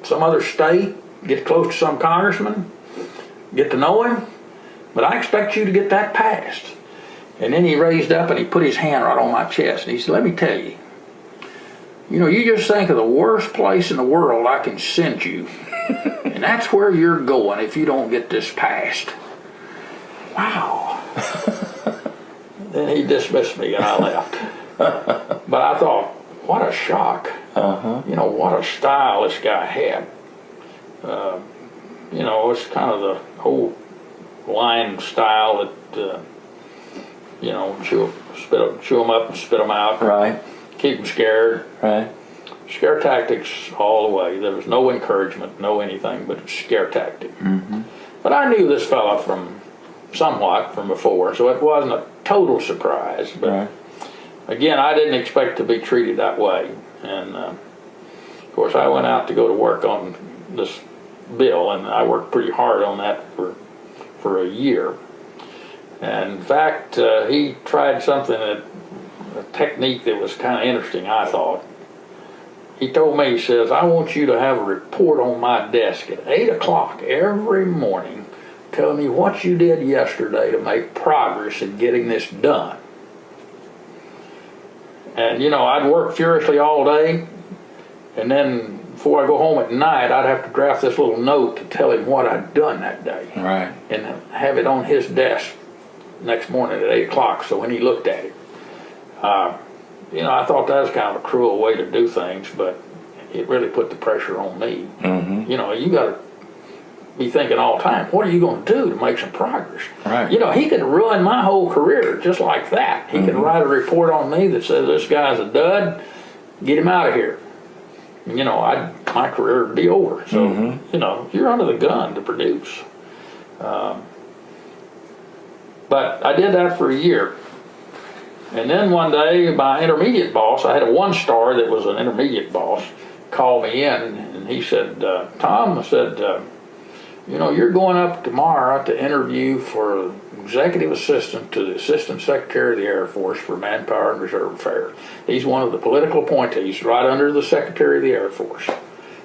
[SPEAKER 2] some other state, get close to some congressman, get to know him, but I expect you to get that passed. And then he raised up and he put his hand right on my chest and he said, let me tell you, you just think of the worst place in the world I can send you. And that's where you're going if you don't get this passed. Wow. Then he dismissed me and I left. But I thought, what a shock. What a style this guy had. It's kind of the old line style that, chew them up and spit them out.
[SPEAKER 1] Right.
[SPEAKER 2] Keep them scared.
[SPEAKER 1] Right.
[SPEAKER 2] Scare tactics all the way. There was no encouragement, no anything, but scare tactic.
[SPEAKER 1] Mm-hmm.
[SPEAKER 2] But I knew this fella somewhat from before, so it wasn't a total surprise. But
[SPEAKER 1] right.
[SPEAKER 2] Again, I didn't expect to be treated that way. And of course, I went out to go to work on this bill, and I worked pretty hard on that for a year. And in fact, he tried a technique that was kind of interesting, I thought. He told me, he says, I want you to have a report on my desk at 8 o'clock every morning telling me what you did yesterday to make progress in getting this done. And, I'd work furiously all day, and then before I go home at night, I'd have to draft this little note to tell him what I'd done that day.
[SPEAKER 1] Right.
[SPEAKER 2] And have it on his desk next morning at 8 o'clock, so when he looked at it. I thought that was kind of a cruel way to do things, but it really put the pressure on me.
[SPEAKER 1] Mm-hmm.
[SPEAKER 2] You got to be thinking all the time, what are you going to do to make some progress?
[SPEAKER 1] Right.
[SPEAKER 2] He could ruin my whole career just like that. He could write a report on me that says this guy's a dud, get him out of here. My career would be over. So, you're under the gun to produce. But I did that for a year. And then one day, my intermediate boss, I had a 1-star that was an intermediate boss, called me in, and he said, Tom, I said, you're going up tomorrow to interview for executive assistant to the Assistant Secretary of the Air Force for Manpower and Reserve Affairs. He's one of the political appointees right under the Secretary of the Air Force.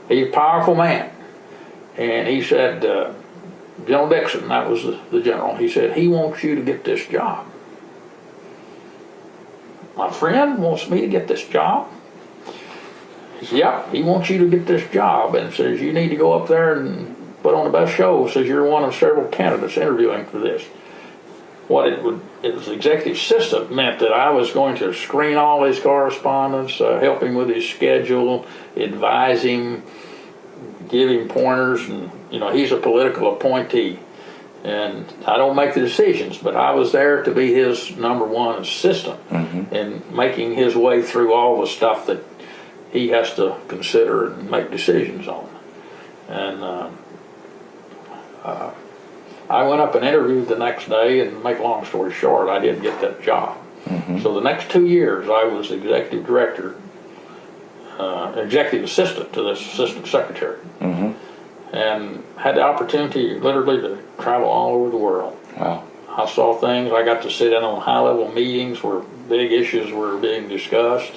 [SPEAKER 2] He's a powerful man. And he said, General Dixon, that was the general, he said, he wants you to get this job. My friend wants me to get this job? He said, yep, he wants you to get this job, and says you need to go up there and put on the best show, says you're one of several candidates interviewing for this. It was executive assistant meant that I was going to screen all his correspondence, help him with his schedule, advise him, give him pointers, and he's a political appointee. And I don't make the decisions, but I was there to be his number one assistant in making his way through all the stuff that he has to consider and make decisions on. And I went up and interviewed the next day, and to make a long story short, I didn't get that job. So the next 2 years, I was executive director, executive assistant to this assistant secretary. And had the opportunity literally to travel all over the world.
[SPEAKER 1] Wow.
[SPEAKER 2] I saw things. I got to sit in on high-level meetings where big issues were being discussed.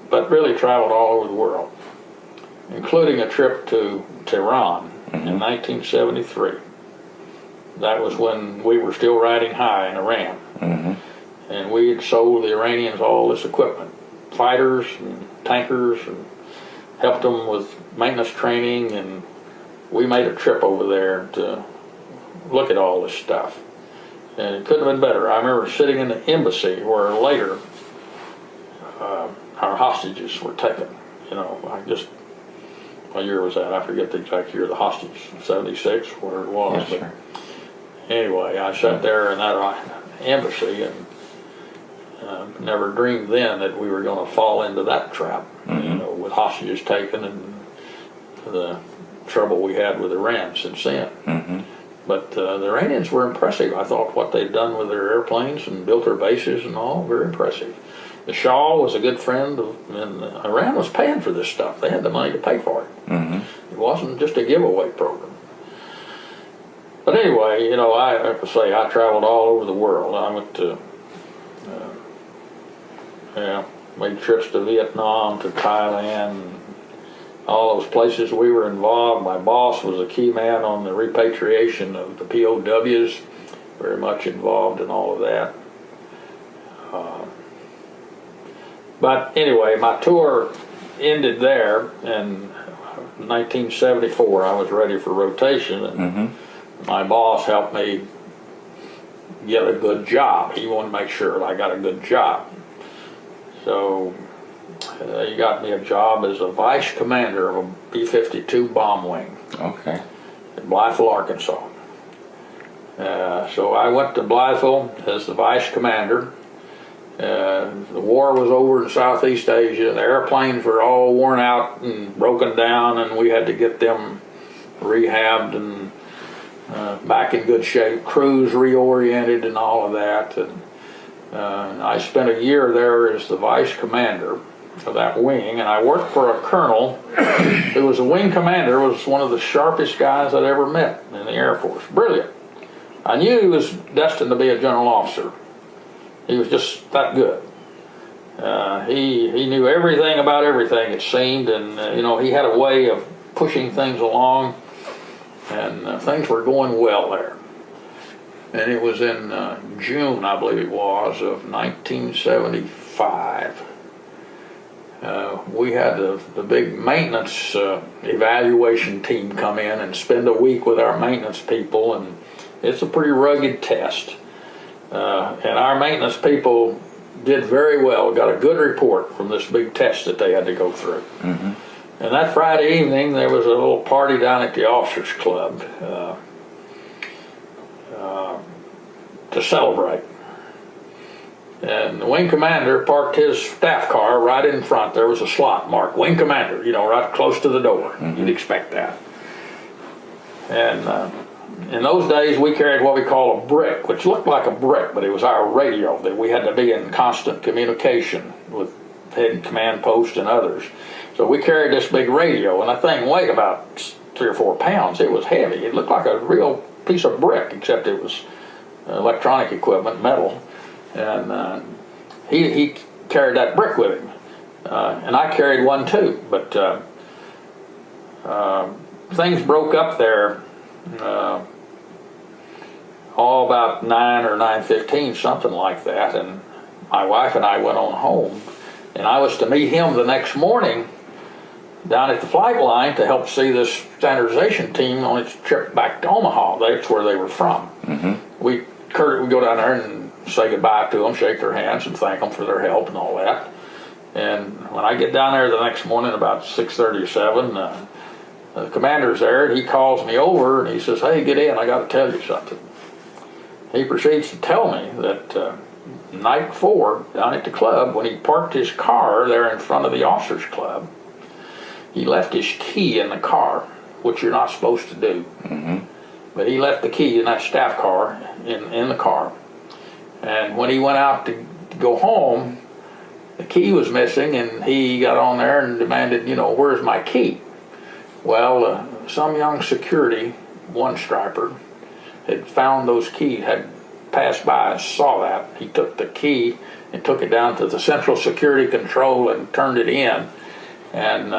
[SPEAKER 2] But really traveled all over the world, including a trip to Tehran in 1973. That was when we were still riding high in Iran. And we had sold the Iranians all this equipment, fighters and tankers, and helped them with maintenance training, and we made a trip over there to look at all this stuff. And it couldn't have been better. I remember sitting in the embassy where later our hostages were taken. What year was that? I forget the exact year of the hostage, 76, whatever it was.
[SPEAKER 1] Yes, sir.
[SPEAKER 2] Anyway, I sat there in that embassy and never dreamed then that we were going to fall into that trap, with hostages taken and the trouble we had with Iran since then. But the Iranians were impressive. I thought what they'd done with their airplanes and built their bases and all, very impressive. The Shah was a good friend and Iran was paying for this stuff. They had the money to pay for it. wasn't just a giveaway program. But anyway, you know, I have to say, I traveled all over the world. I went to, made trips to Vietnam, to Thailand, all those places we were involved. My boss was a key man on the repatriation of the POWs, very much involved in all of that. But anyway, my tour ended there in 1974. I was ready for rotation, and my boss helped me get a good job. He wanted to make sure I got a good job. So he got me a job as a vice commander of a B-52 bomb wing.
[SPEAKER 1] Okay.
[SPEAKER 2] In Blytheville, Arkansas. So I went to Blytheville as the vice commander. The war was over in Southeast Asia. The airplanes were all worn out and broken down, and we had to get them rehabbed and back in good shape, crews reoriented and all of that. And I spent a year there as the vice commander of that wing, and I worked for a colonel who was a wing commander, was one of the sharpest guys I'd ever met in the Air Force. Brilliant. I knew he was destined to be a general officer. He was just that good. He knew everything about everything, it seemed, and you know, he had a way of pushing things along, and things were going well there. And it was in June, I believe it was, of 1975. We had the big maintenance evaluation team come in and spend a week with our maintenance people, and it's a pretty rugged test. And our maintenance people did very well, got a good report from this big test that they had to go through. And that Friday evening, there was a little party down at the officers' club to celebrate. And the wing commander parked his staff car right in front. There was a slot marked wing commander, you know, right close to the door. You'd expect that. And in those days, we carried what we call a brick, which looked like a brick, but it was our radio that we had to be in constant communication with head command post and others. So we carried this big radio, and that thing weighed about 3 or 4 pounds. It was heavy. It looked like a real piece of brick, except it was electronic equipment, metal. And he carried that brick with him. And I carried one too. But things broke up there all about 9 or 9:15, something like that. And my wife and I went on home. And I was to meet him the next morning down at the flight line to help see this standardization team on its trip back to Omaha. That's where they were from. We go down there and say goodbye to them, shake their hands, and thank them for their help and all that. And when I get down there the next morning about 6:30 or 7, the commander's there, and he calls me over, and he says, "Hey, get in, I got to tell you something." He proceeds to tell me that night before, down at the club, when he parked his car there in front of the officers' club, he left his key in the car, which you're not supposed to do. But he left the key in that staff car, in the car. And when he went out to go home, the key was missing, and he got on there and demanded, you know, "Where's my key?" Well, some young security, one striper, had found those keys, had passed by and saw that. He took the key and took it down to the central security control and turned it in. And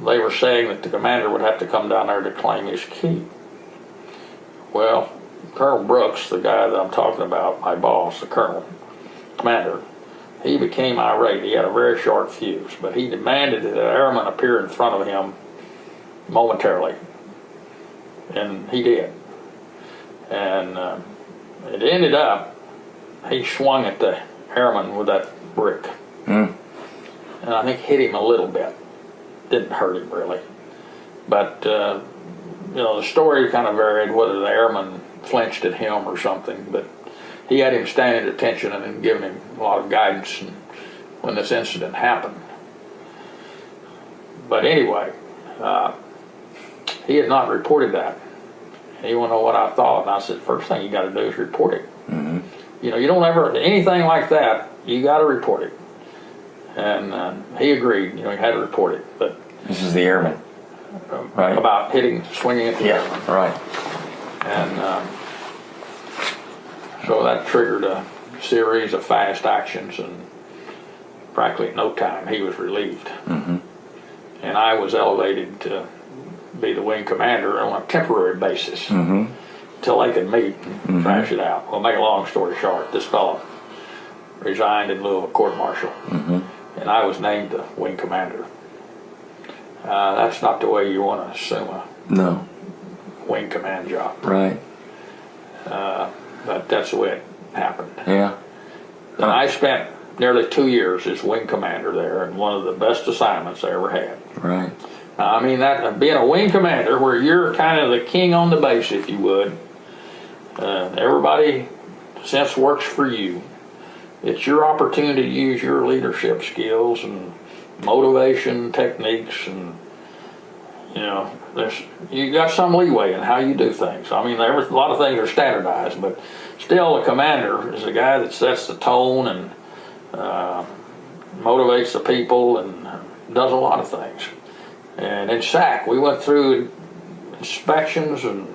[SPEAKER 2] they were saying that the commander would have to come down there to claim his key. Well, Colonel Brooks, the guy that I'm talking about, my boss, the colonel, commander, he became irate. He had a very short fuse, but he demanded that an airman appear in front of him momentarily. And he did. And it ended up, he swung at the airman with that brick. And I think hit him a little bit. Didn't hurt him really. But, you know, the story kind of varied whether the airman flinched at him or something, but he had him standing at attention and then giving him a lot of guidance when this incident happened. But anyway, he had not reported that. And he wanted to know what I thought, and I said, first thing you got to do is report it. You know, you don't ever, anything like that, you got to report it. And he agreed, you know, he had to report it. But
[SPEAKER 1] this is the airman. Right.
[SPEAKER 2] about swinging at the airman.
[SPEAKER 1] Right.
[SPEAKER 2] And so that triggered a series of fast actions, and practically in no time he was relieved.
[SPEAKER 1] Mm-hmm.
[SPEAKER 2] And I was elevated to be the wing commander on a temporary basis until they could meet and thrash it out. Well, make a long story short, this fellow resigned in lieu of a court-martial, and I was named the wing commander. That's not the way you want to assume a
[SPEAKER 1] No.
[SPEAKER 2] wing command job.
[SPEAKER 1] Right.
[SPEAKER 2] But that's the way it happened.
[SPEAKER 1] Yeah.
[SPEAKER 2] And I spent nearly 2 years as wing commander there, and one of the best assignments I ever had.
[SPEAKER 1] Right.
[SPEAKER 2] I mean, that being a wing commander, where you're kind of the king on the base, if you would. Everybody since works for you. It's your opportunity to use your leadership skills and motivation techniques, and you got some leeway in how you do things. I mean, a lot of things are standardized, but still, the commander is the guy that sets the tone and motivates the people and does a lot of things. And in SAC, we went through inspections and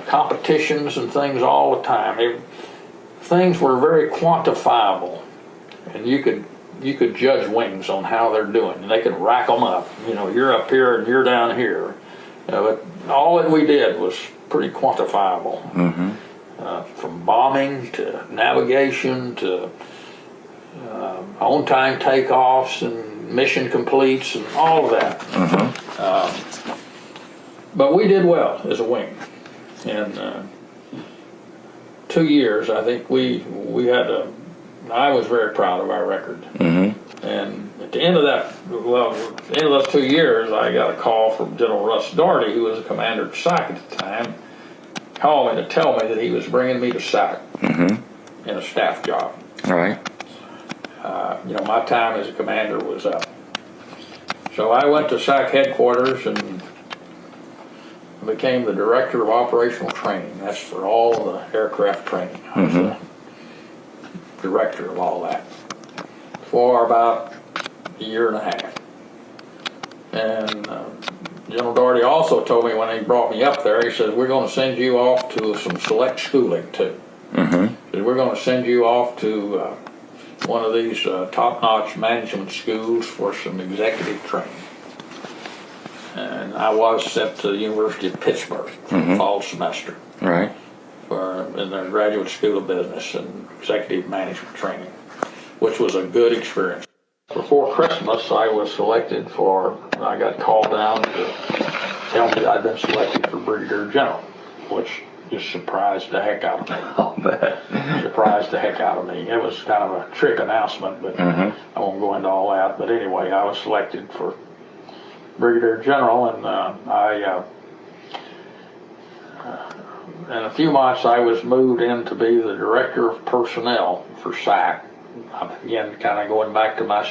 [SPEAKER 2] competitions and things all the time. Things were very quantifiable, and you could judge wings on how they're doing. And they could rack them up. You're up here and you're down here. But all that we did was pretty quantifiable. From bombing to navigation to on-time takeoffs and mission completes and all of that. But we did well as a wing. And 2 years, I think I was very proud of our record. And at the end of those 2 years, I got a call from General Russ Doherty, who was the commander of SAC at the time, called me to tell me that he was bringing me to SAC in a staff job.
[SPEAKER 1] Right.
[SPEAKER 2] My time as a commander was up. So I went to SAC headquarters and became the director of operational training. That's for all the aircraft training. I was the director of all that for about a year and a half. And General Doherty also told me when he brought me up there, he said, we're going to send you off to some select schooling too. We're going to send you off to one of these top-notch management schools for some executive training. And I was sent to the University of Pittsburgh for the fall semester.
[SPEAKER 1] Right.
[SPEAKER 2] In their graduate school of business and executive management training, which was a good experience. Before Christmas, I got called down to tell me that I'd been selected for Brigadier General, which just surprised the heck out of me.
[SPEAKER 1] I'll bet.
[SPEAKER 2] Surprised the heck out of me. It was kind of a trick announcement, but I won't go into all that. But anyway, I was selected for Brigadier General, and in a few months I was moved in to be the director of personnel for SAC. Again, kind of going back to my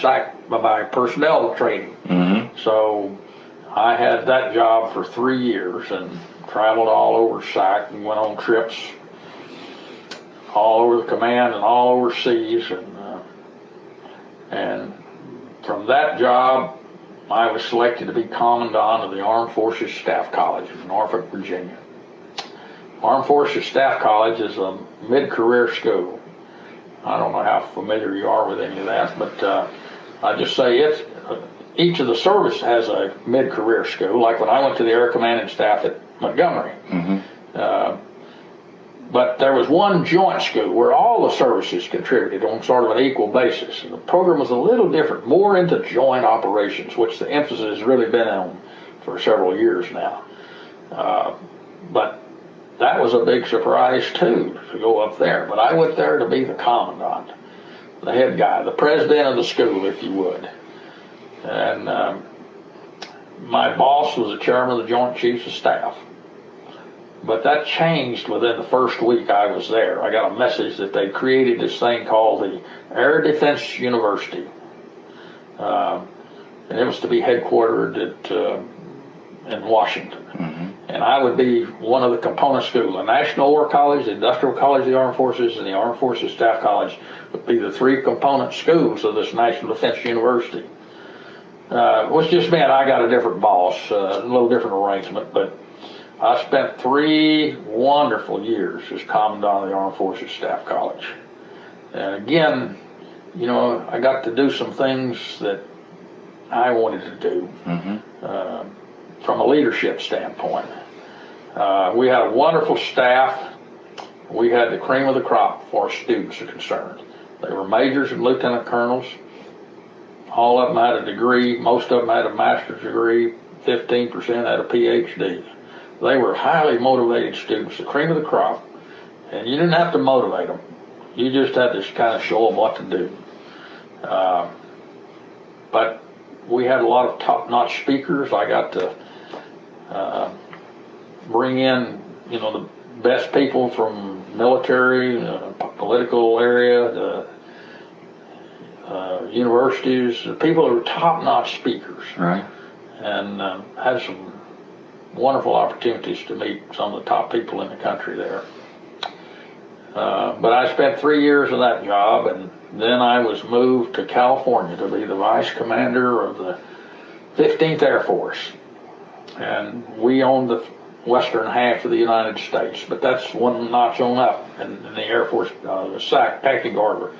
[SPEAKER 2] personnel training. So I had that job for 3 years and traveled all over SAC and went on trips all over the command and all overseas. And from that job, I was selected to be commandant of the Armed Forces Staff College in Norfolk, Virginia. Armed Forces Staff College is a mid-career school. I don't know how familiar you are with any of that, but I just say each of the service has a mid-career school. Like when I went to the Air Command and Staff at Montgomery, but there was one joint school where all the services contributed on sort of an equal basis. And the program was a little different, more into joint operations, which the emphasis has really been on for several years now. But that was a big surprise too, to go up there. But I went there to be the commandant, the head guy, the president of the school, if you would. And my boss was the chairman of the Joint Chiefs of Staff. But that changed within the first week I was there. I got a message that they created this thing called the Air Defense University. And it was to be headquartered in Washington. And I would be one of the component schools. The National War College, the Industrial College of the Armed Forces, and the Armed Forces Staff College would be the three component schools of this National Defense University. which just meant I got a different boss, a little different arrangement, but I spent 3 wonderful years as Commandant of the Armed Forces Staff College. And again, you know, I got to do some things that I wanted to do from a leadership standpoint. We had a wonderful staff. We had the cream of the crop as far as students are concerned. They were majors and lieutenant colonels. All of them had a degree. Most of them had a master's degree. 15% had a PhD. They were highly motivated students, the cream of the crop. And you didn't have to motivate them. You just had to kind of show them what to do. But we had a lot of top-notch speakers. I got to bring in, you know, the best people from military, political area, universities, the people who were top-notch speakers.
[SPEAKER 1] Right.
[SPEAKER 2] And had some wonderful opportunities to meet some of the top people in the country there. But I spent 3 years in that job, and then I was moved to California to be the vice commander of the 15th Air Force. And we owned the western half of the United States, but that's one notch on up in the Air Force, the SAC pecking order.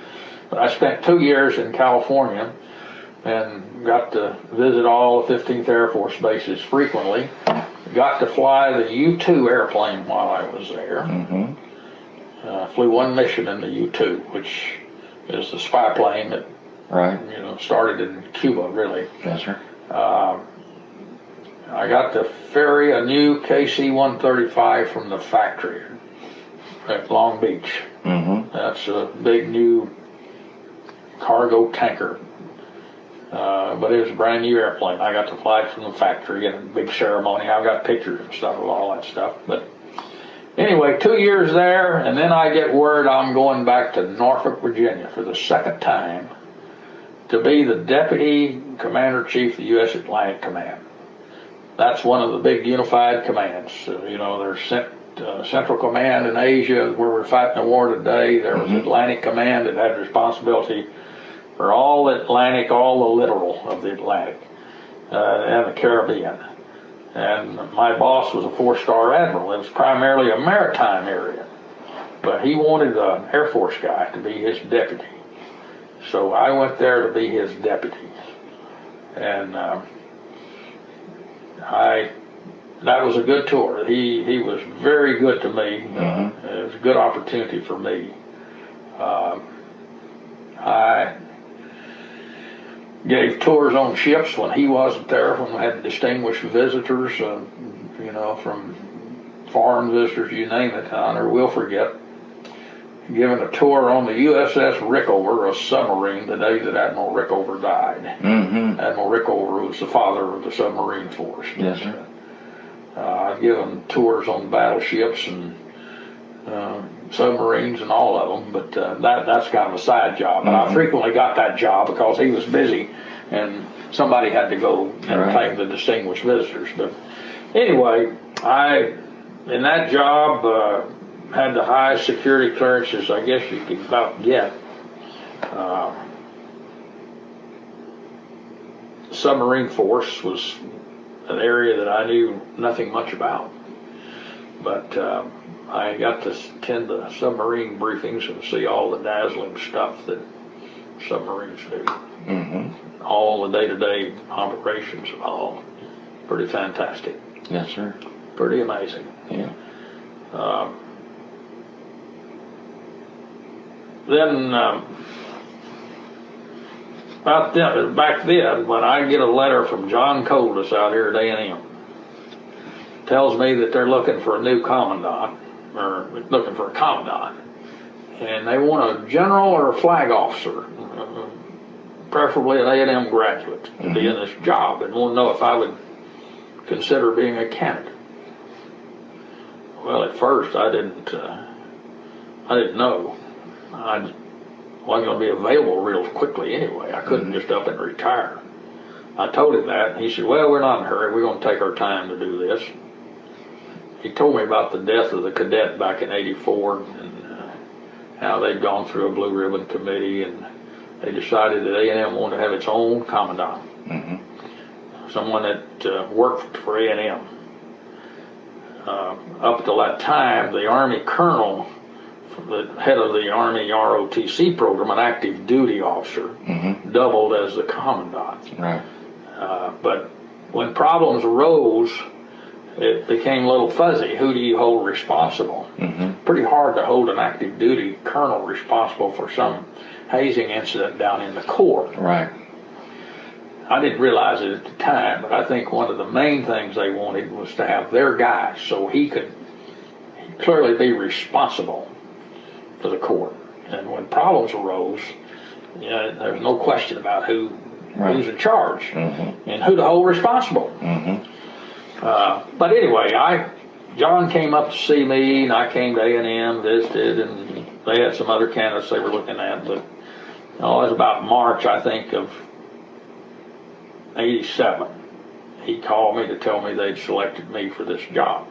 [SPEAKER 2] But I spent 2 years in California and got to visit all the 15th Air Force bases frequently. Got to fly the U-2 airplane while I was there. Flew one mission in the U-2, which is the spy plane that started in Cuba, really.
[SPEAKER 1] Yes, sir.
[SPEAKER 2] I got to ferry a new KC-135 from the factory at Long Beach. That's a big new cargo tanker. But it was a brand new airplane. I got to fly it from the factory in a big ceremony. I've got pictures and stuff of all that stuff. But anyway, 2 years there, and then I get word I'm going back to Norfolk, Virginia for the second time to be the Deputy Commander-Chief of the U.S. Atlantic Command. That's one of the big unified commands. There's Central Command in Asia, where we're fighting the war today. There was Atlantic Command that had responsibility for all the Atlantic, all the littoral of the Atlantic, and the Caribbean. And my boss was a 4-star admiral. It was primarily a maritime area, but he wanted an Air Force guy to be his deputy. So I went there to be his deputy, and that was a good tour. He was very good to me. It was a good opportunity for me. I gave tours on ships when he wasn't there, when we had distinguished visitors, from foreign visitors, you name it. I never will forget giving a tour on the USS Rickover, a submarine, the day that Admiral Rickover died. Admiral Rickover was the father of the submarine force.
[SPEAKER 1] Yes, sir.
[SPEAKER 2] I've given tours on battleships and submarines and all of them, but that's kind of a side job. But I frequently got that job because he was busy and somebody had to go entertain the distinguished visitors. But anyway, in that job, had the highest security clearances I guess you could about get. Submarine force was an area that I knew nothing much about, but I got to attend the submarine briefings and see all the dazzling stuff that submarines do. All the day-to-day operations of all. Pretty fantastic.
[SPEAKER 1] Yes, sir.
[SPEAKER 2] Pretty amazing.
[SPEAKER 1] Yeah.
[SPEAKER 2] Then back then, when I get a letter from John Coldus out here at A&M, tells me that they're looking for a new commandant, or looking for a commandant, and they want a general or a flag officer, preferably an A&M graduate, to be in this job, and want to know if I would consider being a candidate. Well, at first I didn't know. I wasn't going to be available real quickly anyway. I couldn't just up and retire. I told him that, and he said, well, we're not in a hurry. We're going to take our time to do this. He told me about the death of the cadet back in '84 and how they'd gone through a blue ribbon committee, and they decided that A&M wanted to have its own commandant. someone that worked for A&M. Up until that time, the Army colonel, the head of the Army ROTC program, an active duty officer, doubled as the commandant.
[SPEAKER 1] Right.
[SPEAKER 2] But when problems arose, it became a little fuzzy. Who do you hold responsible? Pretty hard to hold an active duty colonel responsible for some hazing incident down in the Corps.
[SPEAKER 1] Right.
[SPEAKER 2] I didn't realize it at the time, but I think one of the main things they wanted was to have their guy so he could clearly be responsible for the Corps. And when problems arose, there's no question about who's in charge and who to hold responsible. But anyway, John came up to see me, and I came to A&M, visited, and they had some other candidates they were looking at. But it was about March, I think, of '87. He called me to tell me they'd selected me for this job.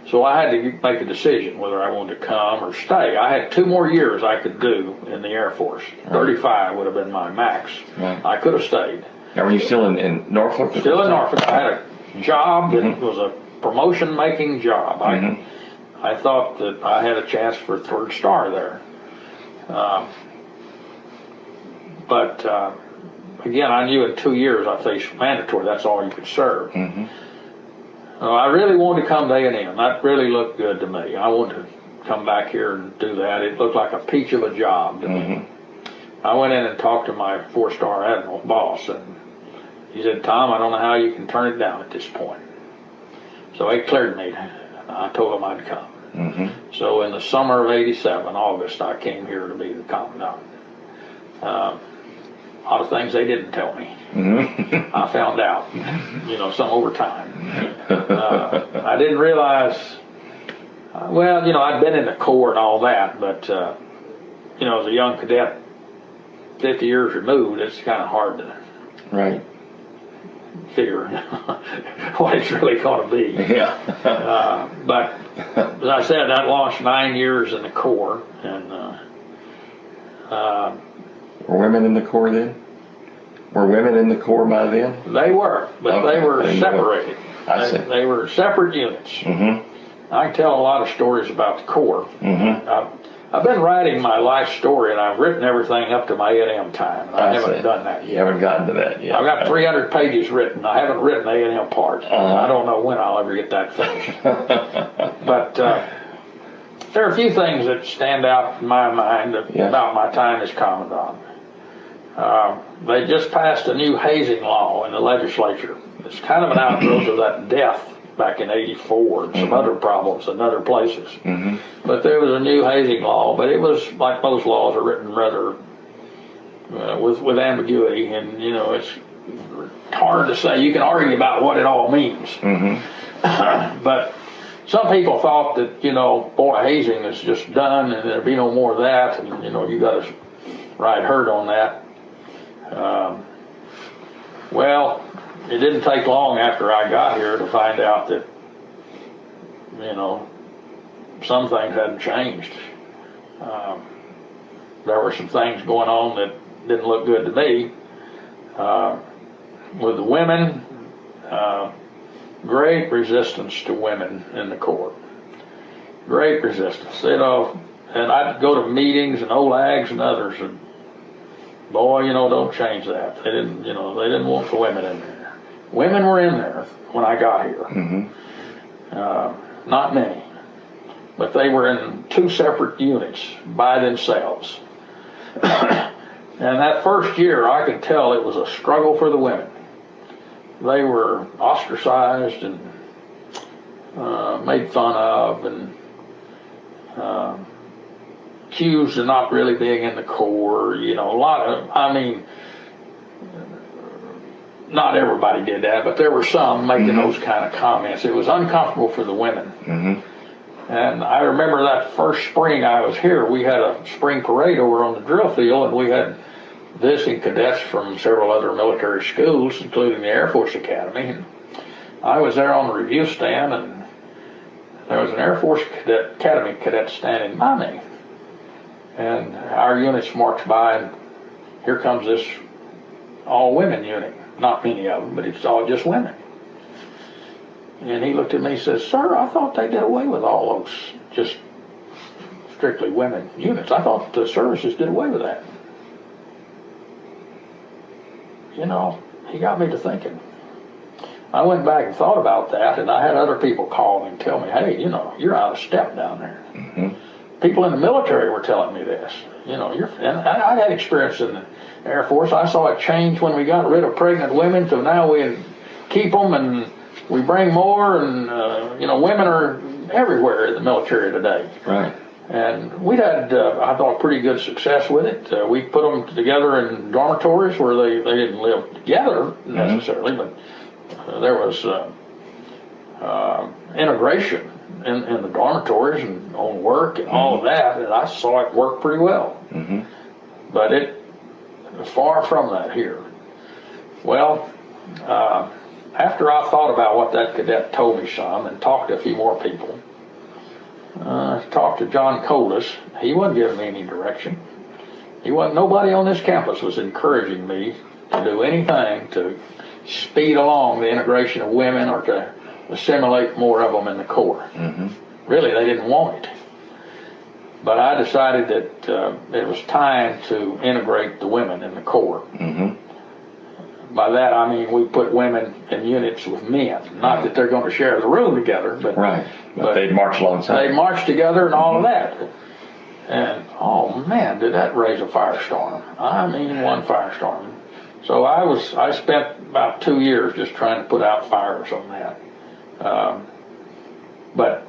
[SPEAKER 2] So I had to make a decision whether I wanted to come or stay. I had 2 more years I could do in the Air Force. 35 would have been my max. I could have stayed.
[SPEAKER 1] Now, were you still in Norfolk?
[SPEAKER 2] Still in Norfolk. I had a job that was a promotion-making job. I thought that I had a chance for 3rd star there. But again, I knew in 2 years I faced mandatory. That's all you could serve. I really wanted to come to A&M. That really looked good to me. I wanted to come back here and do that. It looked like a peach of a job to me. I went in and talked to my 4-star admiral boss, and he said, "Tom, I don't know how you can turn it down at this point." So he cleared me. I told him I'd come. So in the summer of '87, August, I came here to be the commandant. A lot of things they didn't tell me. I found out, some over time. I didn't realize, I'd been in the Corps and all that, but, as a young cadet, 50 years removed, it's kind of hard to figure what it's really going to be. But as I said, I lost 9 years in the Corps, and
[SPEAKER 1] were women in the Corps then? Were women in the Corps by then?
[SPEAKER 2] They were, but they were separated.
[SPEAKER 1] I see.
[SPEAKER 2] They were separate units. I can tell a lot of stories about the Corps. I've been writing my life story, and I've written everything up to my A&M time. I haven't done that yet.
[SPEAKER 1] You haven't gotten to that yet.
[SPEAKER 2] I've got 300 pages written. I haven't written the A&M part. I don't know when I'll ever get that finished. But there are a few things that stand out in my mind about my time as commandant. They just passed a new hazing law in the legislature. It's kind of an outgrowth of that death back in '84 and some other problems in other places. But there was a new hazing law, but it was like most laws are written rather with ambiguity, and it's hard to say. You can argue about what it all means. But some people thought that hazing is just done and there'd be no more of that, and you got to ride herd on that. Well, it didn't take long after I got here to find out that, some things hadn't changed. There were some things going on that didn't look good to me. With the women, great resistance to women in the Corps. Great resistance, and I'd go to meetings and OLAGs and others, and boy, don't change that. They didn't want the women in there. Women were in there when I got here. Not many, but they were in 2 separate units by themselves. And that first year, I could tell it was a struggle for the women. They were ostracized and made fun of, and accused of not really being in the Corps. Not everybody did that, but there were some making those kind of comments. It was uncomfortable for the women. And I remember that first spring I was here, we had a spring parade over on the drill field, and we had visiting cadets from several other military schools, including the Air Force Academy. And I was there on the review stand, and there was an Air Force Academy cadet standing by me. And our units marched by, and here comes this all-women unit. not many of them, but it's all just women. And he looked at me and says, "Sir, I thought they did away with all those just strictly women units. I thought the services did away with that." You know, he got me to thinking. I went back and thought about that, and I had other people call me and tell me, "Hey, you know, you're out of step down there."
[SPEAKER 1] Mm-hmm.
[SPEAKER 2] People in the military were telling me this. You know, and I had experience in the Air Force. I saw it change when we got rid of pregnant women, so now we keep them and we bring more, and you know, women are everywhere in the military today.
[SPEAKER 1] Right.
[SPEAKER 2] And we had, I thought, pretty good success with it. We put them together in dormitories where they didn't live together necessarily, but there was integration in the dormitories and on work and all of that, and I saw it work pretty well.
[SPEAKER 1] Mm-hmm.
[SPEAKER 2] But it was far from that here. Well, after I thought about what that cadet told me some and talked to a few more people, talked to John Colas. He wasn't giving me any direction. Nobody on this campus was encouraging me to do anything to speed along the integration of women or to assimilate more of them in the Corps.
[SPEAKER 1] Mm-hmm.
[SPEAKER 2] Really, they didn't want it. But I decided that it was time to integrate the women in the Corps.
[SPEAKER 1] Mm-hmm.
[SPEAKER 2] By that I mean we put women in units with men. Not that they're going to share the room together, but
[SPEAKER 1] right. But they'd march alongside.
[SPEAKER 2] They'd march together and all of that. And oh man, did that raise a firestorm! I mean, one firestorm. So I spent about 2 years just trying to put out fires on that. But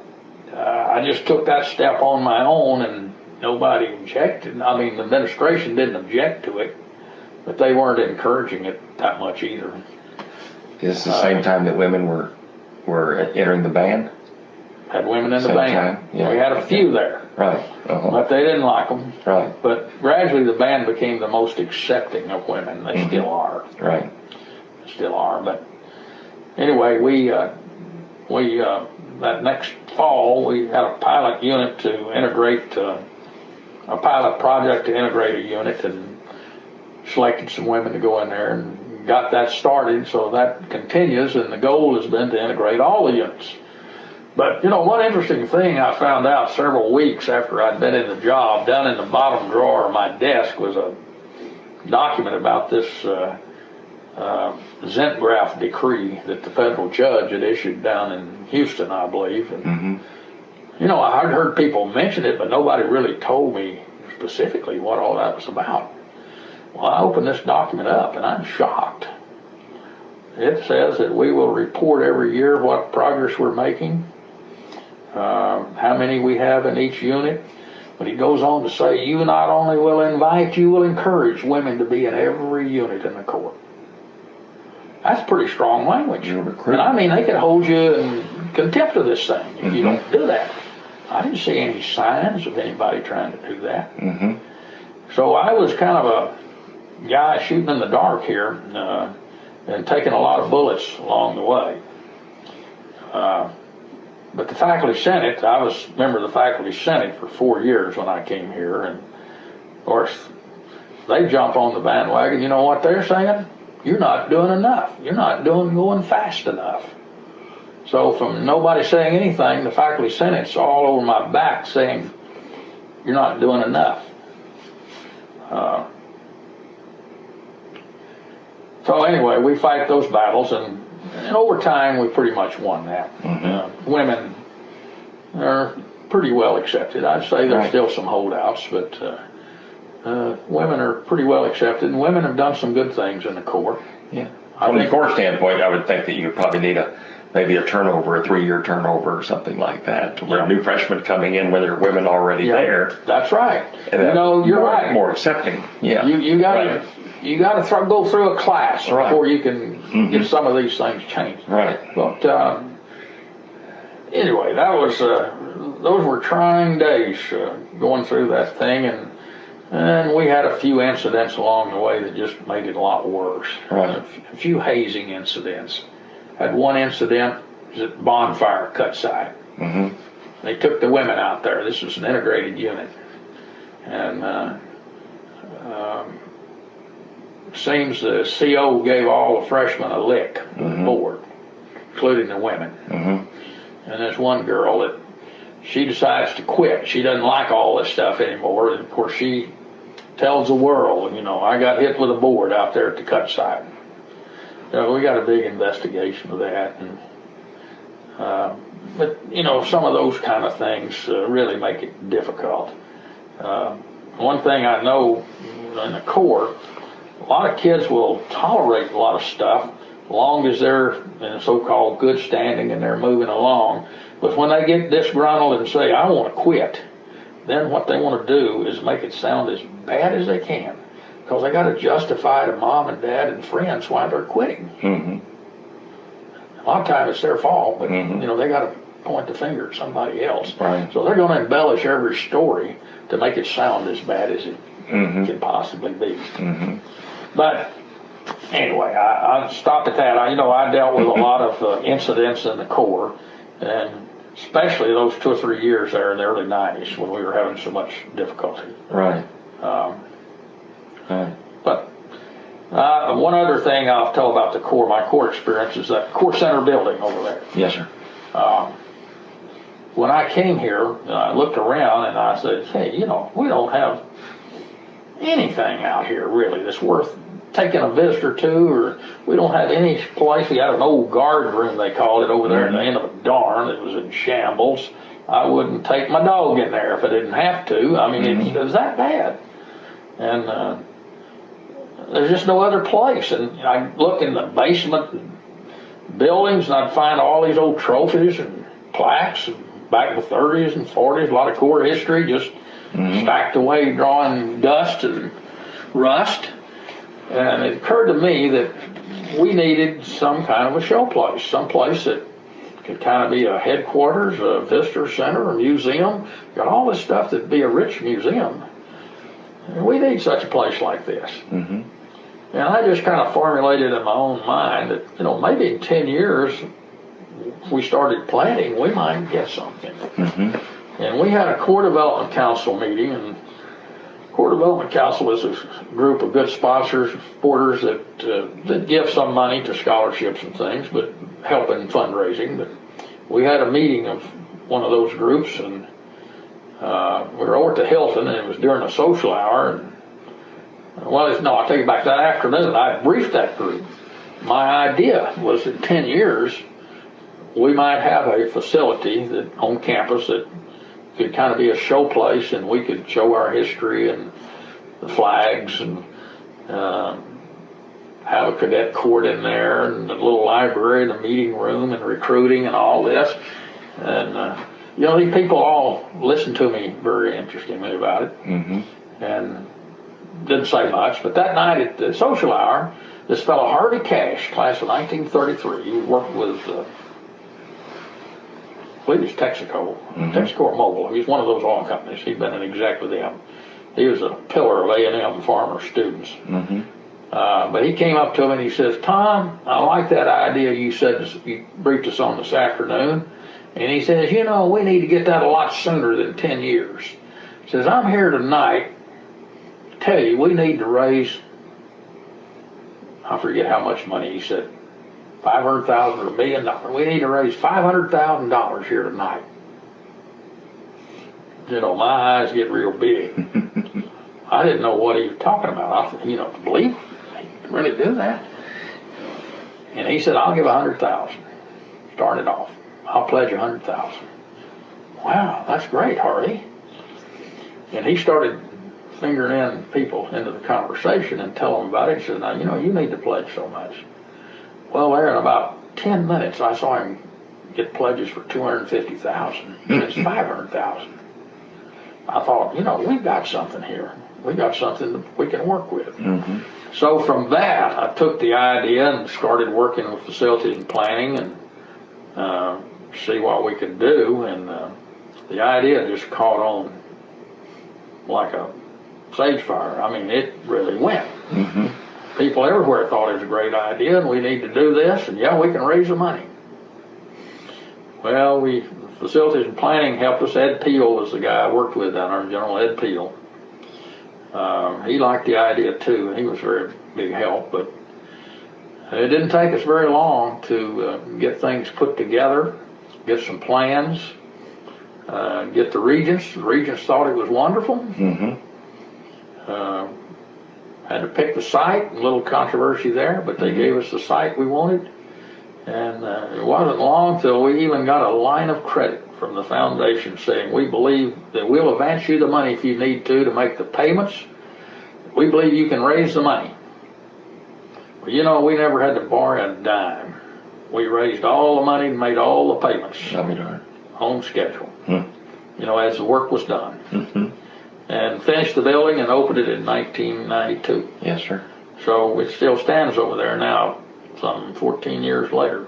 [SPEAKER 2] I just took that step on my own, and nobody objected. I mean, the administration didn't object to it, but they weren't encouraging it that much either.
[SPEAKER 1] Is this the same time that women were entering the band?
[SPEAKER 2] Had women in the
[SPEAKER 1] Same
[SPEAKER 2] band.
[SPEAKER 1] time? Yeah.
[SPEAKER 2] We had a few there.
[SPEAKER 1] Right. Uh-huh.
[SPEAKER 2] But they didn't like them.
[SPEAKER 1] Right.
[SPEAKER 2] But gradually the band became the most accepting of women. They still are.
[SPEAKER 1] Right.
[SPEAKER 2] Still are. But anyway, we that next fall we had a pilot unit to integrate a pilot project to integrate a unit, and selected some women to go in there and got that started. So that continues, and the goal has been to integrate all the units. But, you know, one interesting thing I found out several weeks after I'd been in the job, down in the bottom drawer of my desk was a document about this Zentgraf decree that the federal judge had issued down in Houston, I believe. And, you know, I'd heard people mention it, but nobody really told me specifically what all that was about. Well, I opened this document up, and I'm shocked. It says that we will report every year what progress we're making, how many we have in each unit. But he goes on to say, you not only will invite, you will encourage women to be in every unit in the Corps. That's pretty strong language. And I mean, they could hold you in contempt of this thing if you don't do that. I didn't see any signs of anybody trying to do that. So I was kind of a guy shooting in the dark here, and taking a lot of bullets along the way. But the faculty senate, I was a member of the faculty senate for 4 years when I came here, and of course they jump on the bandwagon. You know what they're saying? You're not doing enough. You're not going fast enough. So from nobody saying anything, the faculty senate's all over my back saying you're not doing enough. So anyway, we fight those battles, and over time we pretty much won that. Women are pretty well accepted. I'd say there's still some holdouts, but women are pretty well accepted, and women have done some good things in the Corps.
[SPEAKER 1] Yeah. From the Corps standpoint, I would think that you would probably need maybe a turnover, a 3-year turnover or something like that, where new freshmen coming in when there are women already there.
[SPEAKER 2] That's right.
[SPEAKER 1] And
[SPEAKER 2] you know, you're right.
[SPEAKER 1] More accepting. Yeah.
[SPEAKER 2] You got to go through a class before you can get some of these things changed.
[SPEAKER 1] Right.
[SPEAKER 2] But anyway, that was those were trying days going through that thing, and we had a few incidents along the way that just made it a lot worse.
[SPEAKER 1] Right.
[SPEAKER 2] A few hazing incidents. Had one incident at Bonfire Cut Site. They took the women out there. This was an integrated unit, and seems the CO gave all the freshmen a lick with the board, including the women. And there's one girl that she decides to quit. She doesn't like all this stuff anymore. And of course, she tells the world, you know, I got hit with a board out there at the cut site. We got a big investigation of that. And, but, you know, some of those kind of things really make it difficult. One thing I know in the Corps, a lot of kids will tolerate a lot of stuff as long as they're in so-called good standing and they're moving along. But when they get disgruntled and say, I want to quit, then what they want to do is make it sound as bad as they can, because they got to justify to mom and dad and friends why they're quitting. A lot of times it's their fault, but you know, they got to point the finger at somebody else.
[SPEAKER 1] Right.
[SPEAKER 2] So they're going to embellish every story to make it sound as bad as it can possibly be. But anyway, I stopped at that. I dealt with a lot of incidents in the Corps, and especially those 2 or 3 years there in the early 90s when we were having so much difficulty.
[SPEAKER 1] Right.
[SPEAKER 2] But one other thing I'll tell about the Corps, my Corps experience, is that Corps Center building over there.
[SPEAKER 1] Yes, sir.
[SPEAKER 2] When I came here, I looked around and I said, hey, you know, we don't have anything out here really that's worth taking a visitor to, or we don't have any place. We had an old guard room, they called it, over there at the end of a darn. It was in shambles. I wouldn't take my dog in there if I didn't have to. I mean, it was that bad. And there's just no other place. And I look in the basement buildings and I'd find all these old trophies and plaques back in the 30s and 40s, a lot of Corps history just stacked away, drawing dust and rust. And it occurred to me that we needed some kind of a show place, some place that could kind of be a headquarters, a visitor center, a museum, got all this stuff that'd be a rich museum. And we need such a place like this. And I just kind of formulated in my own mind that, you know, maybe in 10 years, if we started planning, we might get something. And we had a Corps Development Council meeting, and Corps Development Council is a group of good sponsors, supporters that give some money to scholarships and things, but help in fundraising. But we had a meeting of one of those groups, and we were over at the Hilton, and it was during a social hour. And, I'll take it back. That afternoon, I briefed that group. My idea was in 10 years, we might have a facility that on campus that could kind of be a show place, and we could show our history and the flags, and have a cadet court in there, and a little library and a meeting room and recruiting and all this. And you know, these people all listened to me very interestingly about it, and didn't say much. But that night at the social hour, this fellow Harvey Cash, class of 1933, he worked with I believe it's Texaco, Texaco Mobile. He's one of those oil companies. He'd been an exec with them. He was a pillar of A&M farmer students. But he came up to me and he says, Tom, I like that idea you said, you briefed us on this afternoon. And he says, you know, we need to get that a lot sooner than 10 years. He says, I'm here tonight to tell you we need to raise, I forget how much money he said, $500,000 or $1 million. We need to raise $500,000 here tonight. You know, my eyes get real big. I didn't know what he was talking about. I said, you know, believe he can really do that? And he said, I'll give $100,000. Started off. I'll pledge $100,000. Wow, that's great, Harvey. And he started fingering in people into the conversation and telling them about it. He said, now, you know, you need to pledge so much. Well, there in about 10 minutes, I saw him get pledges for $250,000. It's $500,000. I thought, you know, we've got something here. We've got something that we can work with. So from that, I took the idea and started working with facilities and planning and see what we could do. And the idea just caught on like a sage fire. I mean, it really went. People everywhere thought it was a great idea, and we need to do this, and yeah, we can raise the money. Well, facilities and planning helped us. Ed Peel was the guy I worked with down there, General Ed Peel. He liked the idea too, and he was a very big help. But it didn't take us very long to get things put together, get some plans, get the regents. The regents thought it was wonderful.
[SPEAKER 1] Mm-hmm.
[SPEAKER 2] Had to pick the site, a little controversy there, but they gave us the site we wanted. And it wasn't long till we even got a line of credit from the foundation saying, we believe that we'll advance you the money if you need to make the payments. We believe you can raise the money. Well, you know, we never had to borrow a dime. We raised all the money and made all the payments on schedule, you know, as the work was done.
[SPEAKER 1] Mm-hmm.
[SPEAKER 2] And finished the building and opened it in 1992.
[SPEAKER 1] Yes, sir.
[SPEAKER 2] So it still stands over there now, some 14 years later.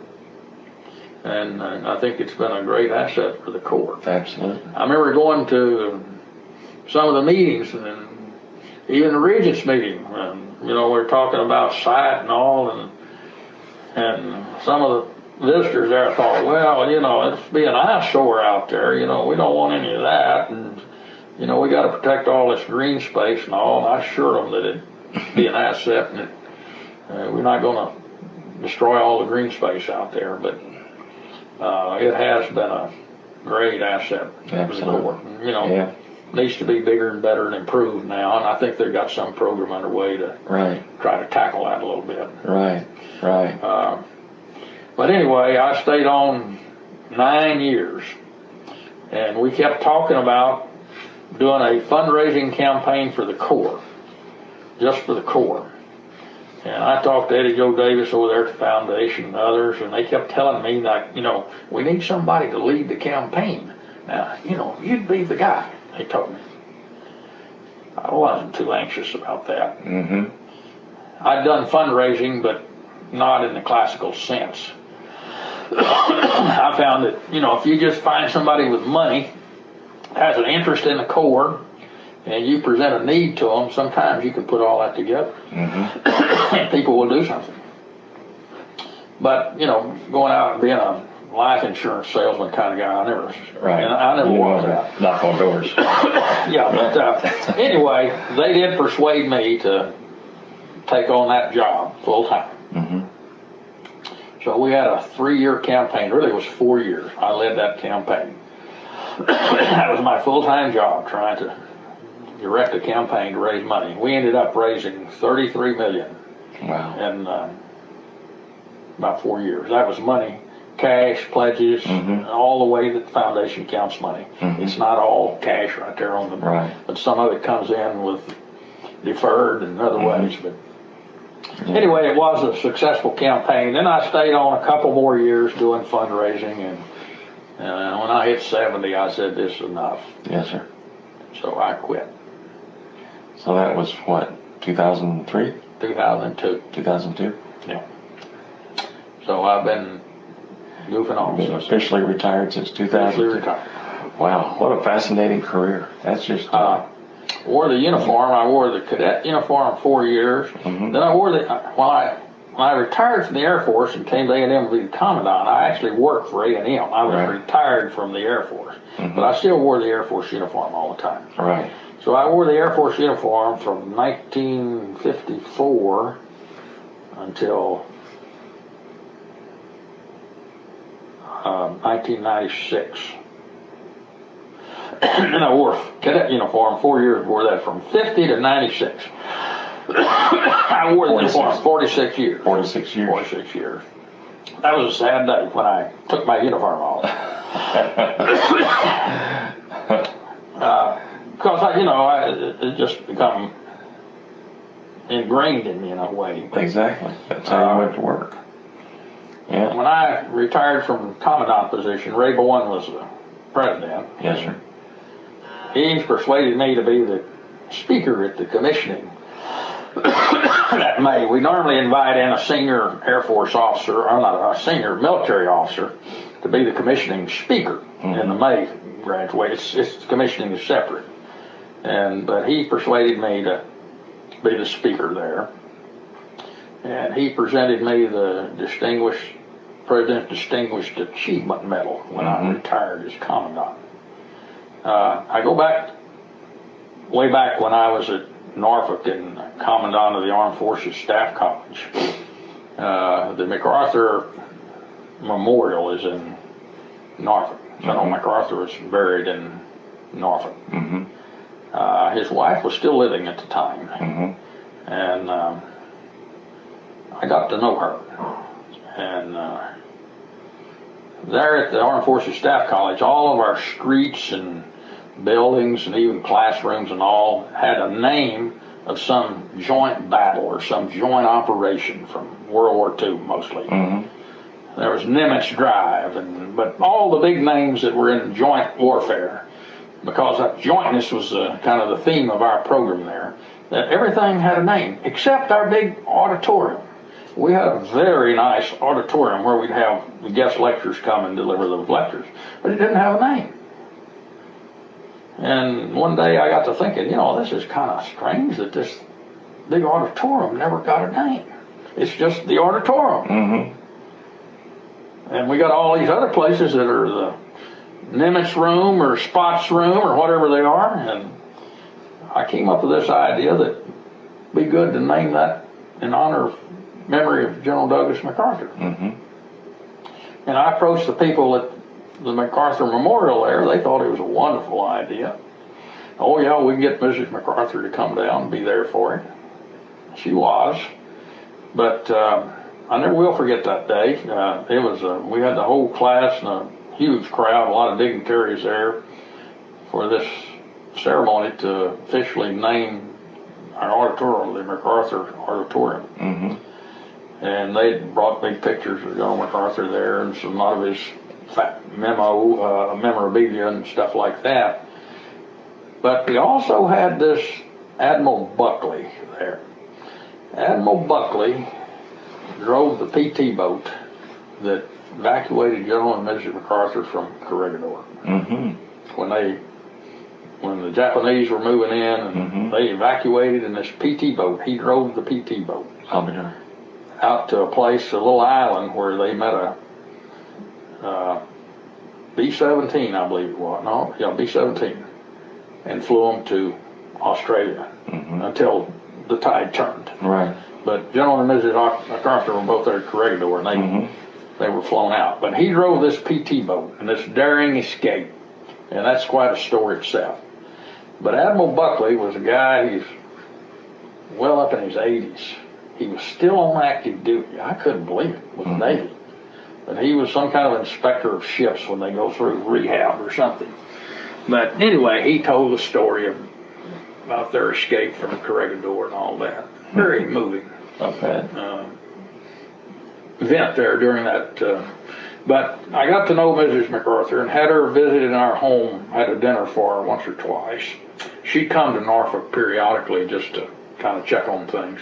[SPEAKER 2] And I think it's been a great asset for the Corps.
[SPEAKER 1] Absolutely.
[SPEAKER 2] I remember going to some of the meetings, and even the Regents meeting, you know, we were talking about site and all, and some of the visitors there thought, well, you know, it's be an eyesore out there, you know, we don't want any of that, and, you know, we got to protect all this green space and all, and I assured them that it'd be an asset, and we're not going to destroy all the green space out there, but it has been a great asset for the Corps. You know, needs to be bigger and better and improved now, and I think they've got some program underway to try to tackle that a little bit.
[SPEAKER 1] Right.
[SPEAKER 2] But anyway, I stayed on 9 years, and we kept talking about doing a fundraising campaign for the Corps, just for the Corps. And I talked to Eddie Joe Davis over there at the foundation and others, and they kept telling me that, you know, we need somebody to lead the campaign. Now, you know, you'd be the guy, they told me. I wasn't too anxious about that.
[SPEAKER 1] Mm-hmm.
[SPEAKER 2] I'd done fundraising, but not in the classical sense. I found that, you know, if you just find somebody with money, has an interest in the Corps, and you present a need to them, sometimes you can put all that together. Mm-hmm. And people will do something. But, you know, going out and being a life insurance salesman kind of guy, I never was that.
[SPEAKER 1] Knock on doors.
[SPEAKER 2] Yeah, but anyway, they did persuade me to take on that job full time.
[SPEAKER 1] Mm-hmm.
[SPEAKER 2] So we had a 3-year campaign. Really, it was 4 years. I led that campaign. That was my full-time job, trying to direct a campaign to raise money. We ended up raising $33 million.
[SPEAKER 1] Wow.
[SPEAKER 2] In about 4 years. That was money, cash, pledges, all the way that the foundation counts money. Mm-hmm. It's not all cash right there on the but some of it comes in with deferred and other ways. But anyway, it was a successful campaign. Then I stayed on a couple more years doing fundraising, and when I hit 70, I said, this is enough.
[SPEAKER 1] Yes, sir.
[SPEAKER 2] So I quit.
[SPEAKER 1] So that was what, 2003?
[SPEAKER 2] 2002.
[SPEAKER 1] 2002?
[SPEAKER 2] Yeah. So I've been goofing on.
[SPEAKER 1] You've been officially retired since 2000?
[SPEAKER 2] Officially retired.
[SPEAKER 1] Wow, what a fascinating career. That's just...
[SPEAKER 2] wore the uniform. I wore the cadet uniform 4 years. Mm-hmm. Then I wore when I retired from the Air Force and came to A&M to be the commandant, I actually worked for A&M. I was retired from the Air Force. Mm-hmm. But I still wore the Air Force uniform all the time.
[SPEAKER 1] Right.
[SPEAKER 2] So I wore the Air Force uniform from 1954 until 1996. And I wore cadet uniform 4 years, wore that from 50 to 96. I wore the uniform 46 years.
[SPEAKER 1] 46 years.
[SPEAKER 2] 46 years. That was a sad day when I took my uniform off. Because, it just become ingrained in me in a way.
[SPEAKER 1] Exactly. That's how you went to work. Yeah.
[SPEAKER 2] When I retired from the commandant position, Ray Bowen was the president.
[SPEAKER 1] Yes, sir.
[SPEAKER 2] He persuaded me to be the speaker at the commissioning that May. We normally invite in a senior Air Force officer, or not a senior military officer, to be the commissioning speaker in the May graduate. It's commissioning is separate. But he persuaded me to be the speaker there. And he presented me the President's Distinguished Achievement Medal when I retired as commandant. I go back, way back when I was at Norfolk and commandant of the Armed Forces Staff College. The MacArthur Memorial is in Norfolk. General MacArthur was buried in Norfolk. His wife was still living at the time, and I got to know her. And there at the Armed Forces Staff College, all of our streets and buildings and even classrooms and all had a name of some joint battle or some joint operation from World War II mostly. There was Nimitz Drive, but all the big names that were in joint warfare, because that jointness was kind of the theme of our program there, that everything had a name except our big auditorium. We had a very nice auditorium where we'd have the guest lecturers come and deliver those lectures, but it didn't have a name. And one day I got to thinking, this is kind of strange that this big auditorium never got a name. It's just the auditorium. And we got all these other places that are the Nimitz Room or Spot's Room or whatever they are, and I came up with this idea that it'd be good to name that in honor of memory of General Douglas MacArthur. And I approached the people at the MacArthur Memorial there. They thought it was a wonderful idea. Oh yeah, we can get Mrs. MacArthur to come down and be there for it. She was, but I never will forget that day. It was we had the whole class and a huge crowd, a lot of dignitaries there for this ceremony to officially name our auditorium, the MacArthur Auditorium. And they brought big pictures of General MacArthur there and some lot of his memorabilia and stuff like that. But we also had this Admiral Buckley there. Admiral Buckley drove the PT boat that evacuated General and Mrs. MacArthur from Corregidor. When the Japanese were moving in and they evacuated in this PT boat, he drove the PT boat out to a place, a little island where they met a B-17, I believe it was. B-17, and flew them to Australia until the tide turned. But General and Mrs. MacArthur were both there at Corregidor, and they were flown out. But he drove this PT boat and this daring escape, and that's quite a story itself. But Admiral Buckley was a guy, he's well up in his 80s. He was still on active duty. I couldn't believe it with the Navy. But he was some kind of inspector of ships when they go through rehab or something. But anyway, he told the story about their escape from Corregidor and all that. Very moving event there during that. But I got to know Mrs. MacArthur and had her visit in our home, had a dinner for her once or twice. She'd come to Norfolk periodically just to kind of check on things.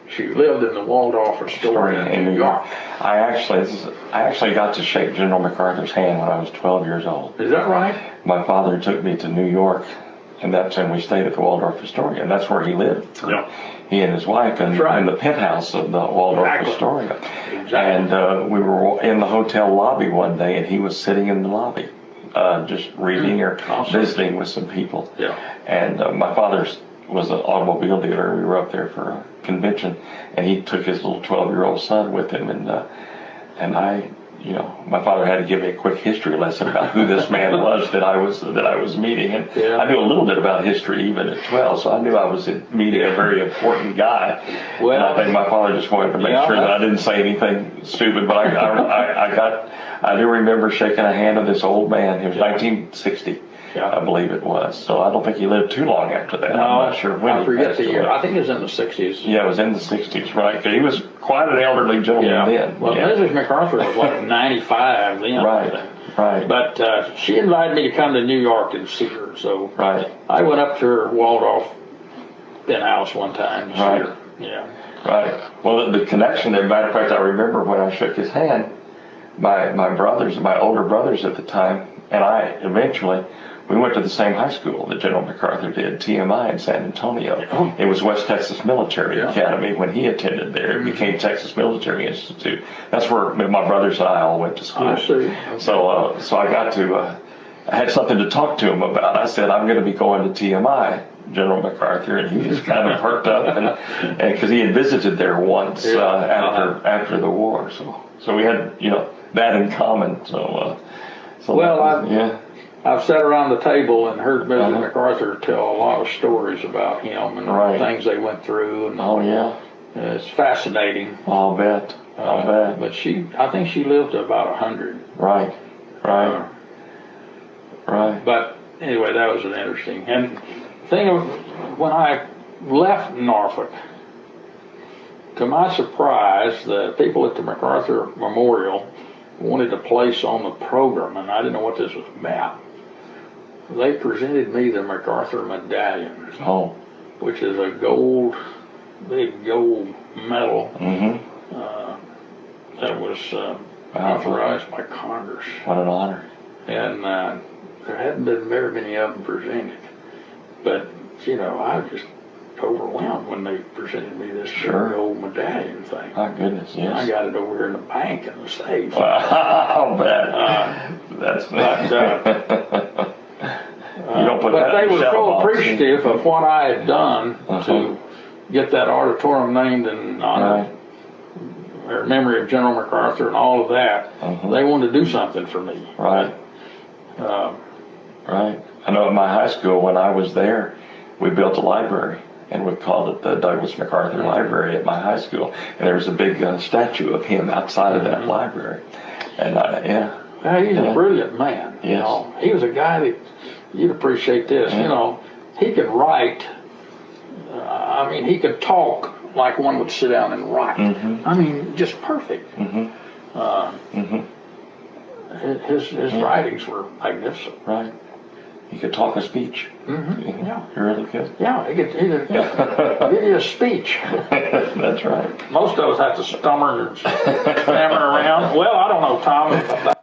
[SPEAKER 2] She lived in the Waldorf Astoria in New York.
[SPEAKER 1] I actually got to shake General MacArthur's hand when I was 12 years old.
[SPEAKER 2] Is that right?
[SPEAKER 1] My father took me to New York, and that's when we stayed at the Waldorf Astoria, and that's where he lived. He and his wife in the penthouse of the Waldorf Astoria. And we were in the hotel lobby one day, and he was sitting in the lobby, just reading or visiting with some people. And my father was an automobile dealer. We were up there for a convention, and he took his little 12-year-old son with him, and I, my father had to give me a quick history lesson about who this man was that I was meeting, and I knew a little bit about history even at 12, so I knew I was meeting a very important guy. Well, and I think my father just wanted to make sure that I didn't say anything stupid, but I do remember shaking a hand of this old man. It was 1960. I believe it was. So I don't think he lived too long after that.
[SPEAKER 2] No,
[SPEAKER 1] I'm not sure when.
[SPEAKER 2] I forget the year. I think it was in the 60s.
[SPEAKER 1] Yeah, it was in the 60s, right? He was quite an elderly gentleman then.
[SPEAKER 2] Well, Mrs. MacArthur was like 95 then.
[SPEAKER 1] Right.
[SPEAKER 2] But she invited me to come to New York and see her. So I went up to her Waldorf penthouse one time to see her.
[SPEAKER 1] Right. Well, the connection there, matter of fact, I remember when I shook his hand, my older brothers at the time, and I eventually, we went to the same high school that General MacArthur did, TMI in San Antonio. It was West Texas Military Academy. When he attended there, it became Texas Military Institute. That's where my brothers and I all went to school.
[SPEAKER 2] I see.
[SPEAKER 1] So I got to I had something to talk to him about. I said, I'm going to be going to TMI, General MacArthur, and he just kind of perked up, and because he had visited there once after the war, so we had that in common.
[SPEAKER 2] I've sat around the table and heard Mr. MacArthur tell a lot of stories about him and things they went through. And, it's fascinating.
[SPEAKER 1] I'll bet.
[SPEAKER 2] But I think she lived to about 100.
[SPEAKER 1] Right.
[SPEAKER 2] But anyway, that was an interesting. And thing of when I left Norfolk, to my surprise, the people at the MacArthur Memorial wanted to place on the program, and I didn't know what this was about. They presented me the MacArthur Medallion, which is a big gold medal that was authorized by Congress.
[SPEAKER 1] What an honor.
[SPEAKER 2] And there hadn't been very many of them presented. But, I was just overwhelmed when they presented me this gold medallion thing.
[SPEAKER 1] My goodness, yes.
[SPEAKER 2] And I got it over here in the bank in the safe.
[SPEAKER 1] I'll bet. That's you don't put
[SPEAKER 2] but
[SPEAKER 1] that
[SPEAKER 2] they
[SPEAKER 1] in
[SPEAKER 2] were
[SPEAKER 1] the
[SPEAKER 2] so
[SPEAKER 1] box.
[SPEAKER 2] appreciative of what I had done to get that auditorium named in honor or memory of General MacArthur and all of that. They wanted to do something for me.
[SPEAKER 1] Right. I know at my high school, when I was there, we built a library, and we called it the Douglas MacArthur Library at my high school. And there was a big statue of him outside of that library. And
[SPEAKER 2] he's a brilliant man.
[SPEAKER 1] Yes.
[SPEAKER 2] He was a guy that you'd appreciate this. He could write. He could talk like one would sit down and write. Just perfect. His writings were magnificent.
[SPEAKER 1] Right. He could talk a speech.
[SPEAKER 2] Yeah.
[SPEAKER 1] He really could.
[SPEAKER 2] Yeah, he could give you a speech.
[SPEAKER 1] That's right.
[SPEAKER 2] Most of us have to stammer around. Well, I don't know, Tom.